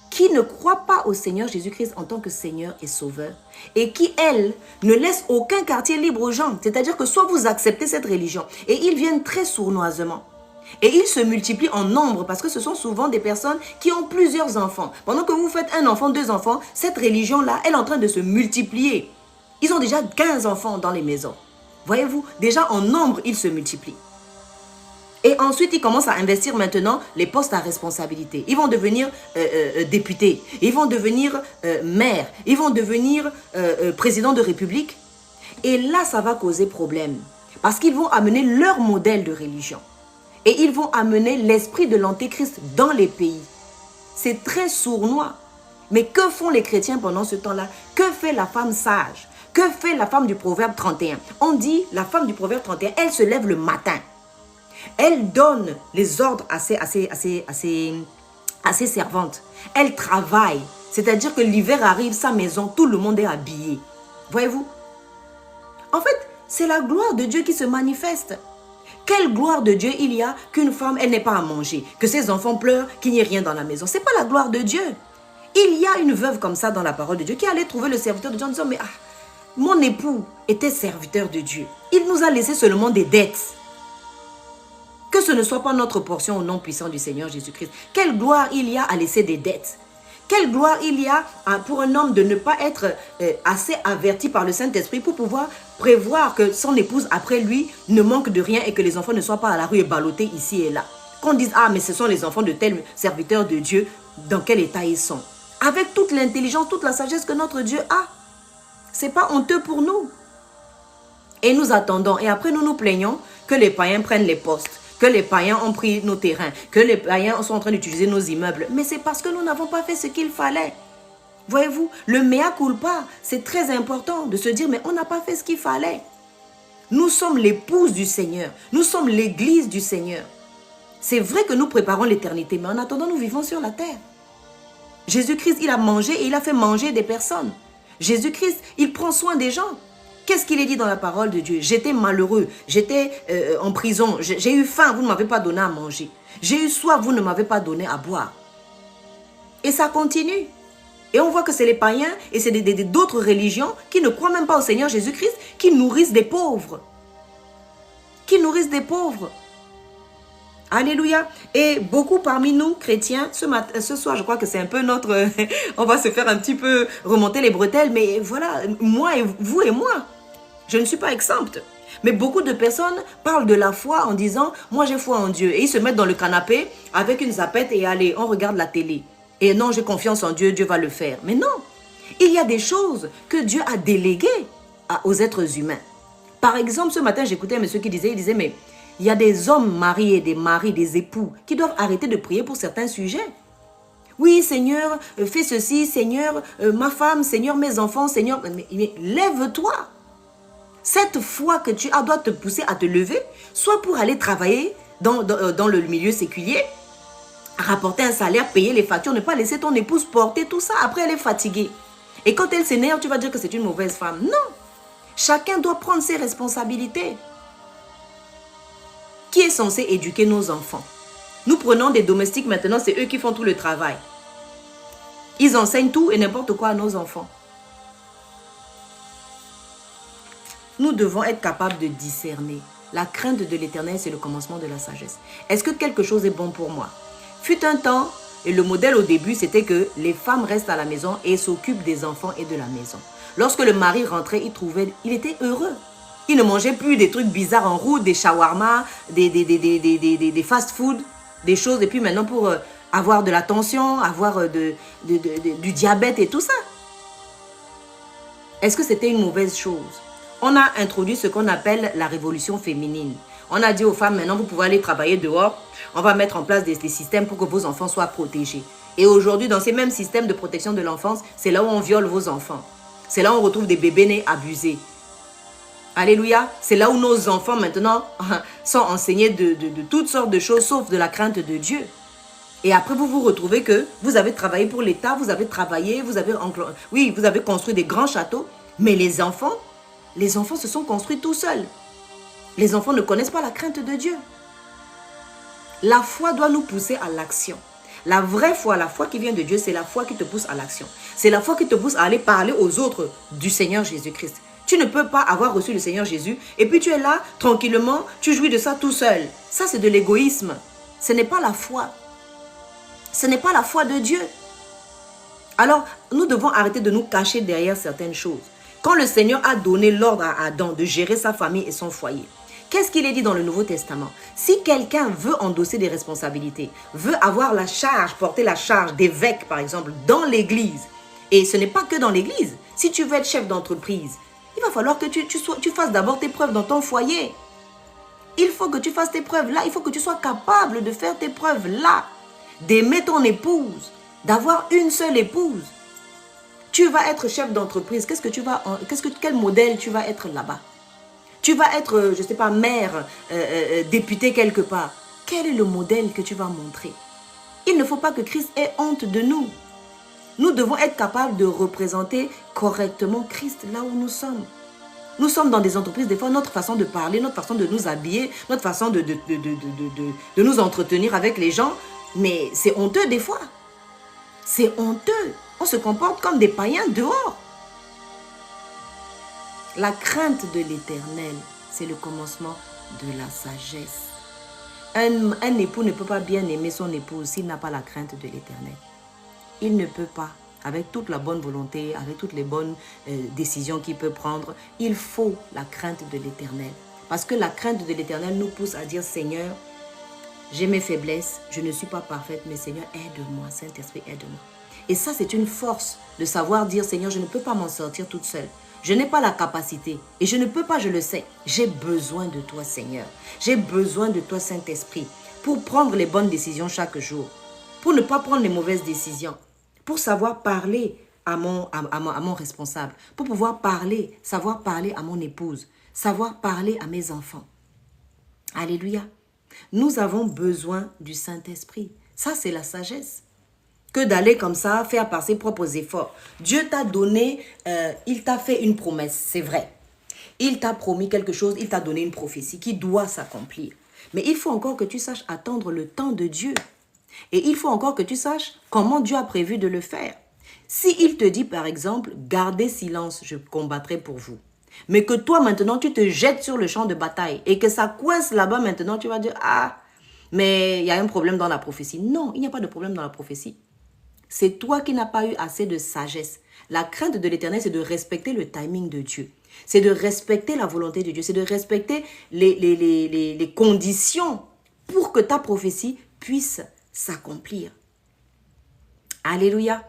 qui ne croit pas au Seigneur Jésus-Christ en tant que Seigneur et Sauveur, et qui, elle, ne laisse aucun quartier libre aux gens. C'est-à-dire que soit vous acceptez cette religion, et ils viennent très sournoisement, et ils se multiplient en nombre, parce que ce sont souvent des personnes qui ont plusieurs enfants. Pendant que vous faites un enfant, 2 enfants, cette religion-là, elle est en train de se multiplier. Ils ont déjà 15 enfants dans les maisons. Voyez-vous, déjà en nombre, ils se multiplient. Et ensuite, ils commencent à investir maintenant les postes à responsabilité. Ils vont devenir députés, ils vont devenir maires, ils vont devenir présidents de république. Et là, ça va causer problème. Parce qu'ils vont amener leur modèle de religion. Et ils vont amener l'esprit de l'antéchrist dans les pays. C'est très sournois. Mais que font les chrétiens pendant ce temps-là? Que fait la femme sage? Que fait la femme du proverbe 31? On dit, la femme du proverbe 31, elle se lève le matin. Elle donne les ordres à ses servantes. Elle travaille. C'est-à-dire que l'hiver arrive, sa maison, tout le monde est habillé. Voyez-vous? En fait, c'est la gloire de Dieu qui se manifeste. Quelle gloire de Dieu il y a qu'une femme, elle n'ait pas à manger, que ses enfants pleurent, qu'il n'y ait rien dans la maison. Ce n'est pas la gloire de Dieu. Il y a une veuve comme ça dans la parole de Dieu qui allait trouver le serviteur de Dieu en disant, mais mon époux était serviteur de Dieu. Il nous a laissé seulement des dettes. Que ce ne soit pas notre portion au nom puissant du Seigneur Jésus-Christ. Quelle gloire il y a à laisser des dettes. Quelle gloire il y a pour un homme de ne pas être assez averti par le Saint-Esprit pour pouvoir prévoir que son épouse après lui ne manque de rien et que les enfants ne soient pas à la rue et ballottés ici et là. Qu'on dise, ah mais ce sont les enfants de tel serviteur de Dieu, dans quel état ils sont. Avec toute l'intelligence, toute la sagesse que notre Dieu a. Ce n'est pas honteux pour nous. Et nous attendons. Et après nous nous plaignons que les païens prennent les postes. Que les païens ont pris nos terrains, que les païens sont en train d'utiliser nos immeubles. Mais c'est parce que nous n'avons pas fait ce qu'il fallait. Voyez-vous, le mea culpa, c'est très important de se dire, mais on n'a pas fait ce qu'il fallait. Nous sommes l'épouse du Seigneur. Nous sommes l'église du Seigneur. C'est vrai que nous préparons l'éternité, mais en attendant, nous vivons sur la terre. Jésus-Christ, il a mangé et il a fait manger des personnes. Jésus-Christ, il prend soin des gens. Qu'est-ce qu'il est dit dans la parole de Dieu? J'étais malheureux, j'étais en prison, j'ai eu faim, vous ne m'avez pas donné à manger. J'ai eu soif, vous ne m'avez pas donné à boire. Et ça continue. Et on voit que c'est les païens et c'est d'autres religions qui ne croient même pas au Seigneur Jésus-Christ, qui nourrissent des pauvres. Qui nourrissent des pauvres. Alléluia. Et beaucoup parmi nous, chrétiens, ce soir, je crois que c'est un peu notre... on va se faire un petit peu remonter les bretelles, mais voilà, moi et vous et moi. Je ne suis pas exempte. Mais beaucoup de personnes parlent de la foi en disant, moi j'ai foi en Dieu. Et ils se mettent dans le canapé avec une zapette et allez, on regarde la télé. Et non, j'ai confiance en Dieu, Dieu va le faire. Mais non, il y a des choses que Dieu a déléguées aux êtres humains. Par exemple, ce matin, j'écoutais un monsieur qui disait, mais il y a des hommes mariés, des maris, des époux qui doivent arrêter de prier pour certains sujets. Oui, Seigneur, fais ceci, Seigneur, ma femme, Seigneur, mes enfants, Seigneur, mais lève-toi. Cette foi que tu as doit te pousser à te lever, soit pour aller travailler dans le milieu séculier, rapporter un salaire, payer les factures, ne pas laisser ton épouse porter tout ça. Après, elle est fatiguée. Et quand elle s'énerve, tu vas dire que c'est une mauvaise femme. Non. Chacun doit prendre ses responsabilités. Qui est censé éduquer nos enfants? Nous prenons des domestiques maintenant, c'est eux qui font tout le travail. Ils enseignent tout et n'importe quoi à nos enfants. Nous devons être capables de discerner. La crainte de l'Éternel, c'est le commencement de la sagesse. Est-ce que quelque chose est bon pour moi? Fut un temps, et le modèle au début, c'était que les femmes restent à la maison et s'occupent des enfants et de la maison. Lorsque le mari rentrait, il était heureux. Ils ne mangeaient plus des trucs bizarres en route, des shawarma, des fast-food, des choses. Et puis maintenant, pour avoir de la tension, avoir du diabète et tout ça. Est-ce que c'était une mauvaise chose? On a introduit ce qu'on appelle la révolution féminine. On a dit aux femmes, maintenant, vous pouvez aller travailler dehors. On va mettre en place des systèmes pour que vos enfants soient protégés. Et aujourd'hui, dans ces mêmes systèmes de protection de l'enfance, c'est là où on viole vos enfants. C'est là où on retrouve des bébés nés abusés. Alléluia. C'est là où nos enfants, maintenant, sont enseignés de toutes sortes de choses, sauf de la crainte de Dieu. Et après, vous vous retrouvez que vous avez travaillé pour l'État, vous avez travaillé, vous avez construit des grands châteaux, mais les enfants se sont construits tout seuls. Les enfants ne connaissent pas la crainte de Dieu. La foi doit nous pousser à l'action. La vraie foi, la foi qui vient de Dieu, c'est la foi qui te pousse à l'action. C'est la foi qui te pousse à aller parler aux autres du Seigneur Jésus-Christ. Tu ne peux pas avoir reçu le Seigneur Jésus et puis tu es là, tranquillement, tu jouis de ça tout seul. Ça, c'est de l'égoïsme. Ce n'est pas la foi. Ce n'est pas la foi de Dieu. Alors, nous devons arrêter de nous cacher derrière certaines choses. Quand le Seigneur a donné l'ordre à Adam de gérer sa famille et son foyer, qu'est-ce qu'il est dit dans le Nouveau Testament? Si quelqu'un veut endosser des responsabilités, veut avoir la charge, porter la charge d'évêque, par exemple, dans l'église, et ce n'est pas que dans l'église, si tu veux être chef d'entreprise, il va falloir que tu fasses d'abord tes preuves dans ton foyer. Il faut que tu fasses tes preuves là, il faut que tu sois capable de faire tes preuves là, d'aimer ton épouse, d'avoir une seule épouse. Tu vas être chef d'entreprise, quel modèle tu vas être là-bas? Tu vas être, je ne sais pas, maire, député quelque part. Quel est le modèle que tu vas montrer? Il ne faut pas que Christ ait honte de nous. Nous devons être capables de représenter correctement Christ là où nous sommes. Nous sommes dans des entreprises, des fois, notre façon de parler, notre façon de nous habiller, notre façon de nous entretenir avec les gens, mais c'est honteux des fois. C'est honteux. On se comporte comme des païens dehors. La crainte de l'Éternel, c'est le commencement de la sagesse. Un époux ne peut pas bien aimer son épouse s'il n'a pas la crainte de l'Éternel. Il ne peut pas, avec toute la bonne volonté, avec toutes les bonnes décisions qu'il peut prendre, il faut la crainte de l'Éternel. Parce que la crainte de l'Éternel nous pousse à dire, Seigneur, j'ai mes faiblesses, je ne suis pas parfaite, mais Seigneur, aide-moi, Saint-Esprit, aide-moi. Et ça, c'est une force de savoir dire, Seigneur, je ne peux pas m'en sortir toute seule. Je n'ai pas la capacité et je ne peux pas, je le sais. J'ai besoin de toi, Seigneur. J'ai besoin de toi, Saint-Esprit, pour prendre les bonnes décisions chaque jour, pour ne pas prendre les mauvaises décisions, pour savoir parler à mon responsable, pour pouvoir savoir parler à mon épouse, savoir parler à mes enfants. Alléluia. Nous avons besoin du Saint-Esprit. Ça, c'est la sagesse. Que d'aller comme ça, faire par ses propres efforts. Dieu t'a donné, il t'a fait une promesse, c'est vrai. Il t'a promis quelque chose, il t'a donné une prophétie qui doit s'accomplir. Mais il faut encore que tu saches attendre le temps de Dieu. Et il faut encore que tu saches comment Dieu a prévu de le faire. Si il te dit par exemple, gardez silence, je combattrai pour vous. Mais que toi maintenant, tu te jettes sur le champ de bataille et que ça coince là-bas maintenant, tu vas dire, ah, mais il y a un problème dans la prophétie. Non, il n'y a pas de problème dans la prophétie. C'est toi qui n'as pas eu assez de sagesse. La crainte de l'Éternel, c'est de respecter le timing de Dieu. C'est de respecter la volonté de Dieu. C'est de respecter les conditions pour que ta prophétie puisse s'accomplir. Alléluia.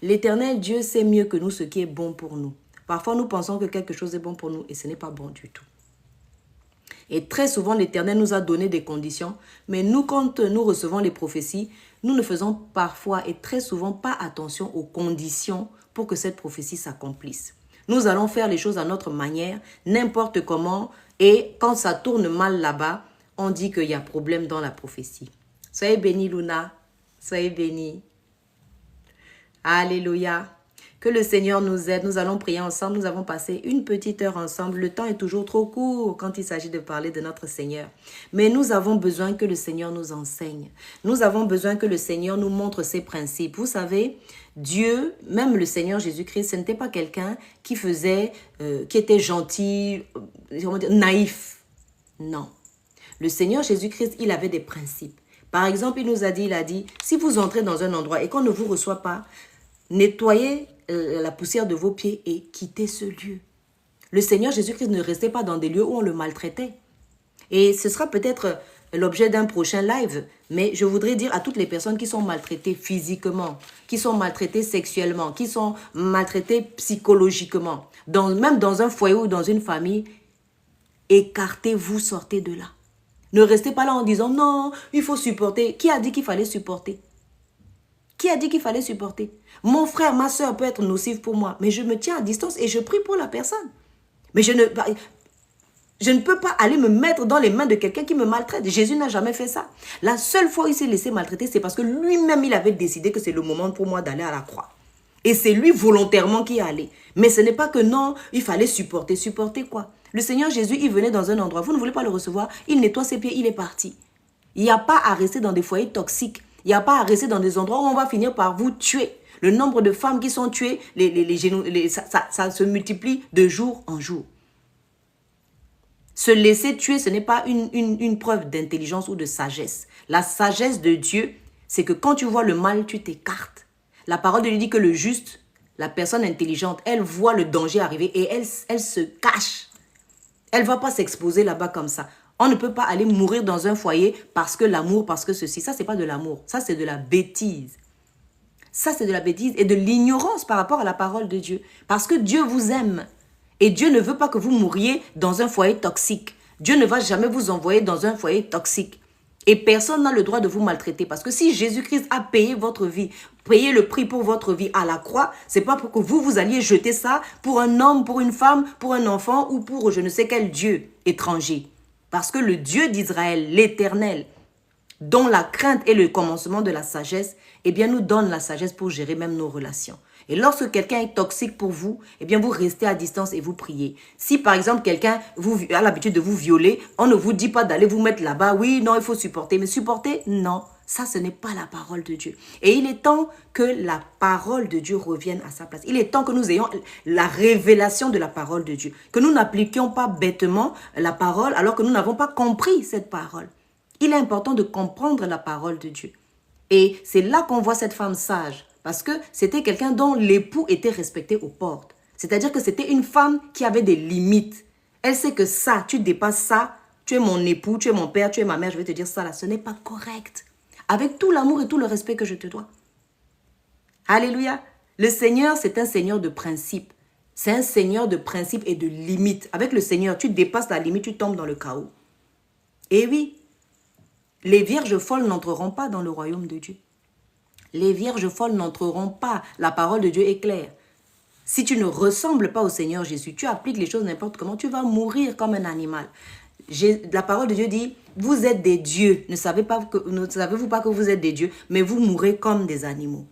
L'Éternel Dieu sait mieux que nous ce qui est bon pour nous. Parfois, nous pensons que quelque chose est bon pour nous et ce n'est pas bon du tout. Et très souvent, l'Éternel nous a donné des conditions, mais nous, quand nous recevons les prophéties, nous ne faisons parfois et très souvent pas attention aux conditions pour que cette prophétie s'accomplisse. Nous allons faire les choses à notre manière, n'importe comment, et quand ça tourne mal là-bas, on dit qu'il y a problème dans la prophétie. Soyez bénis, Luna. Soyez bénis. Alléluia. Que le Seigneur nous aide. Nous allons prier ensemble. Nous avons passé une petite heure ensemble. Le temps est toujours trop court quand il s'agit de parler de notre Seigneur. Mais nous avons besoin que le Seigneur nous enseigne. Nous avons besoin que le Seigneur nous montre ses principes. Vous savez, Dieu, même le Seigneur Jésus-Christ, ce n'était pas quelqu'un qui était gentil, naïf. Non. Le Seigneur Jésus-Christ, il avait des principes. Par exemple, il a dit, si vous entrez dans un endroit et qu'on ne vous reçoit pas, nettoyez la poussière de vos pieds et quittez ce lieu. Le Seigneur Jésus-Christ ne restait pas dans des lieux où on le maltraitait. Et ce sera peut-être l'objet d'un prochain live, mais je voudrais dire à toutes les personnes qui sont maltraitées physiquement, qui sont maltraitées sexuellement, qui sont maltraitées psychologiquement, même dans un foyer ou dans une famille, écartez-vous, sortez de là. Ne restez pas là en disant non, il faut supporter. Qui a dit qu'il fallait supporter? Qui a dit qu'il fallait supporter? Mon frère, ma soeur peut être nocif pour moi, mais je me tiens à distance et je prie pour la personne. Mais je ne peux pas aller me mettre dans les mains de quelqu'un qui me maltraite. Jésus n'a jamais fait ça. La seule fois où il s'est laissé maltraiter, c'est parce que lui-même, il avait décidé que c'est le moment pour moi d'aller à la croix. Et c'est lui volontairement qui est allé. Mais ce n'est pas que non, il fallait supporter. Supporter quoi? Le Seigneur Jésus, il venait dans un endroit, vous ne voulez pas le recevoir, il nettoie ses pieds, il est parti. Il n'y a pas à rester dans des foyers toxiques. Il n'y a pas à rester dans des endroits où on va finir par vous tuer. Le nombre de femmes qui sont tuées, ça se multiplie de jour en jour. Se laisser tuer, ce n'est pas une preuve d'intelligence ou de sagesse. La sagesse de Dieu, c'est que quand tu vois le mal, tu t'écartes. La parole de Dieu dit que le juste, la personne intelligente, elle voit le danger arriver et elle se cache. Elle ne va pas s'exposer là-bas comme ça. On ne peut pas aller mourir dans un foyer parce que l'amour, parce que ceci. Ça, ce n'est pas de l'amour. Ça, c'est de la bêtise. Ça, c'est de la bêtise et de l'ignorance par rapport à la parole de Dieu. Parce que Dieu vous aime. Et Dieu ne veut pas que vous mouriez dans un foyer toxique. Dieu ne va jamais vous envoyer dans un foyer toxique. Et personne n'a le droit de vous maltraiter. Parce que si Jésus-Christ a payé votre vie, payé le prix pour votre vie à la croix, c'est pas pour que vous alliez jeter ça pour un homme, pour une femme, pour un enfant ou pour je ne sais quel Dieu étranger. Parce que le Dieu d'Israël, l'Éternel, dont la crainte est le commencement de la sagesse, eh bien nous donne la sagesse pour gérer même nos relations. Et lorsque quelqu'un est toxique pour vous, eh bien vous restez à distance et vous priez. Si par exemple quelqu'un a l'habitude de vous violer, on ne vous dit pas d'aller vous mettre là-bas. Oui, non, il faut supporter. Mais supporter, non. Ça, ce n'est pas la parole de Dieu. Et il est temps que la parole de Dieu revienne à sa place. Il est temps que nous ayons la révélation de la parole de Dieu. Que nous n'appliquions pas bêtement la parole alors que nous n'avons pas compris cette parole. Il est important de comprendre la parole de Dieu. Et c'est là qu'on voit cette femme sage. Parce que c'était quelqu'un dont l'époux était respecté aux portes. C'est-à-dire que c'était une femme qui avait des limites. Elle sait que ça, tu dépasses ça, tu es mon époux, tu es mon père, tu es ma mère, je vais te dire ça là, ce n'est pas correct. Avec tout l'amour et tout le respect que je te dois. Alléluia. Le Seigneur, c'est un Seigneur de principe. C'est un Seigneur de principe et de limites. Avec le Seigneur, tu dépasses la limite, tu tombes dans le chaos. Et oui, les vierges folles n'entreront pas dans le royaume de Dieu. Les vierges folles n'entreront pas. La parole de Dieu est claire. Si tu ne ressembles pas au Seigneur Jésus, tu appliques les choses n'importe comment, tu vas mourir comme un animal. La parole de Dieu dit, vous êtes des dieux. Ne savez-vous pas que vous êtes des dieux, mais vous mourrez comme des animaux.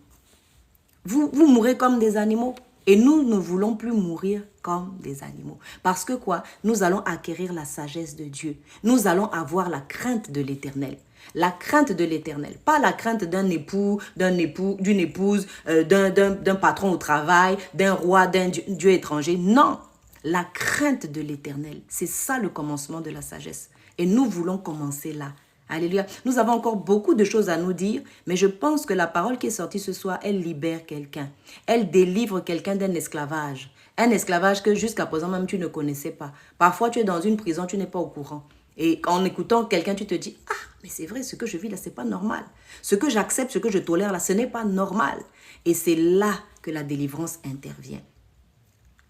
Vous mourrez comme des animaux. Et nous ne voulons plus mourir comme des animaux. Parce que quoi? Nous allons acquérir la sagesse de Dieu. Nous allons avoir la crainte de l'Éternel. La crainte de l'Éternel. Pas la crainte d'un époux, d'une épouse, d'un patron au travail, d'un roi, d'un dieu étranger. Non. La crainte de l'Éternel. C'est ça le commencement de la sagesse. Et nous voulons commencer là. Alléluia. Nous avons encore beaucoup de choses à nous dire, mais je pense que la parole qui est sortie ce soir, elle libère quelqu'un. Elle délivre quelqu'un d'un esclavage. Un esclavage que jusqu'à présent même tu ne connaissais pas. Parfois tu es dans une prison, tu n'es pas au courant. Et en écoutant quelqu'un, tu te dis, ah, mais c'est vrai, ce que je vis là, c'est pas normal. Ce que j'accepte, ce que je tolère là, ce n'est pas normal. Et c'est là que la délivrance intervient.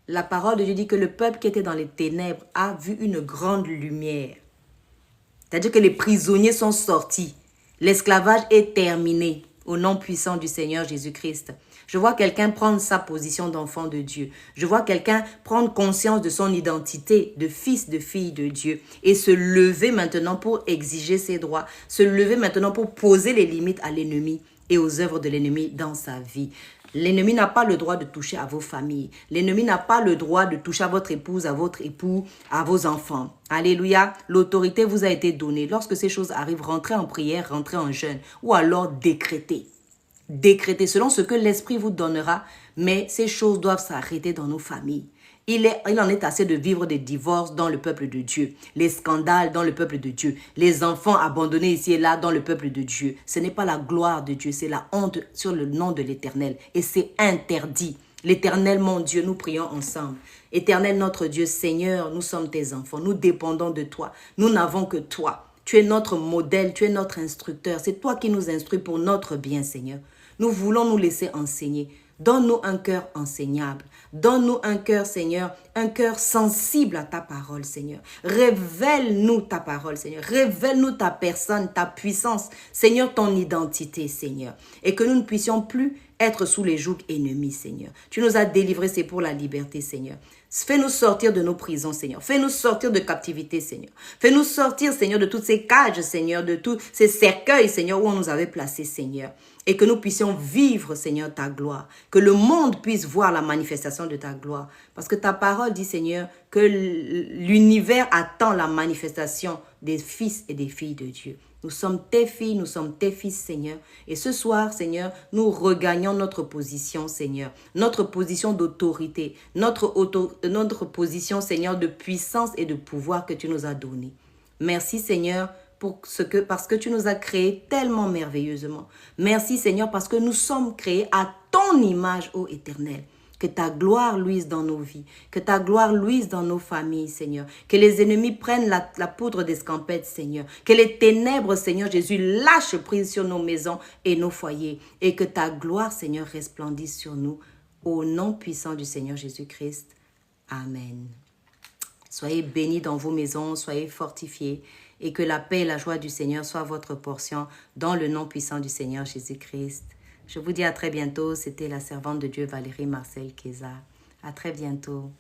La parole de Dieu dit que le peuple qui était dans les ténèbres a vu une grande lumière. C'est-à-dire que les prisonniers sont sortis. L'esclavage est terminé au nom puissant du Seigneur Jésus-Christ. Je vois quelqu'un prendre sa position d'enfant de Dieu. Je vois quelqu'un prendre conscience de son identité de fils, de fille de Dieu et se lever maintenant pour exiger ses droits, se lever maintenant pour poser les limites à l'ennemi et aux œuvres de l'ennemi dans sa vie. L'ennemi n'a pas le droit de toucher à vos familles. L'ennemi n'a pas le droit de toucher à votre épouse, à votre époux, à vos enfants. Alléluia. L'autorité vous a été donnée. Lorsque ces choses arrivent, rentrez en prière, rentrez en jeûne ou alors décrétez. Décrétez selon ce que l'Esprit vous donnera, mais ces choses doivent s'arrêter dans nos familles. Il en est assez de vivre des divorces dans le peuple de Dieu, les scandales dans le peuple de Dieu, les enfants abandonnés ici et là dans le peuple de Dieu. Ce n'est pas la gloire de Dieu, c'est la honte sur le nom de l'Éternel et c'est interdit. L'Éternel, mon Dieu, nous prions ensemble. Éternel, notre Dieu, Seigneur, nous sommes tes enfants. Nous dépendons de toi. Nous n'avons que toi. Tu es notre modèle, tu es notre instructeur. C'est toi qui nous instruis pour notre bien, Seigneur. Nous voulons nous laisser enseigner. Donne-nous un cœur enseignable. Donne-nous un cœur, Seigneur, un cœur sensible à ta parole, Seigneur. Révèle-nous ta parole, Seigneur. Révèle-nous ta personne, ta puissance, Seigneur, ton identité, Seigneur. Et que nous ne puissions plus être sous les jougs ennemis, Seigneur. Tu nous as délivrés, c'est pour la liberté, Seigneur. Fais-nous sortir de nos prisons, Seigneur. Fais-nous sortir de captivité, Seigneur. Fais-nous sortir, Seigneur, de toutes ces cages, Seigneur, de tous ces cercueils, Seigneur, où on nous avait placés, Seigneur. Et que nous puissions vivre, Seigneur, ta gloire. Que le monde puisse voir la manifestation de ta gloire. Parce que ta parole dit, Seigneur, que l'univers attend la manifestation des fils et des filles de Dieu. Nous sommes tes filles, nous sommes tes fils, Seigneur. Et ce soir, Seigneur, nous regagnons notre position, Seigneur. Notre position d'autorité. Notre position, Seigneur, de puissance et de pouvoir que tu nous as donné. Merci, Seigneur, parce que tu nous as créés tellement merveilleusement. Merci, Seigneur, parce que nous sommes créés à ton image, ô Éternel. Que ta gloire luise dans nos vies. Que ta gloire luise dans nos familles, Seigneur. Que les ennemis prennent la poudre d'escampette, Seigneur. Que les ténèbres, Seigneur Jésus, lâchent prise sur nos maisons et nos foyers. Et que ta gloire, Seigneur, resplendisse sur nous. Au nom puissant du Seigneur Jésus-Christ. Amen. Soyez bénis dans vos maisons, soyez fortifiés. Et que la paix et la joie du Seigneur soient votre portion dans le nom puissant du Seigneur Jésus-Christ. Je vous dis à très bientôt. C'était la servante de Dieu Valérie Marcel Kézard. À très bientôt.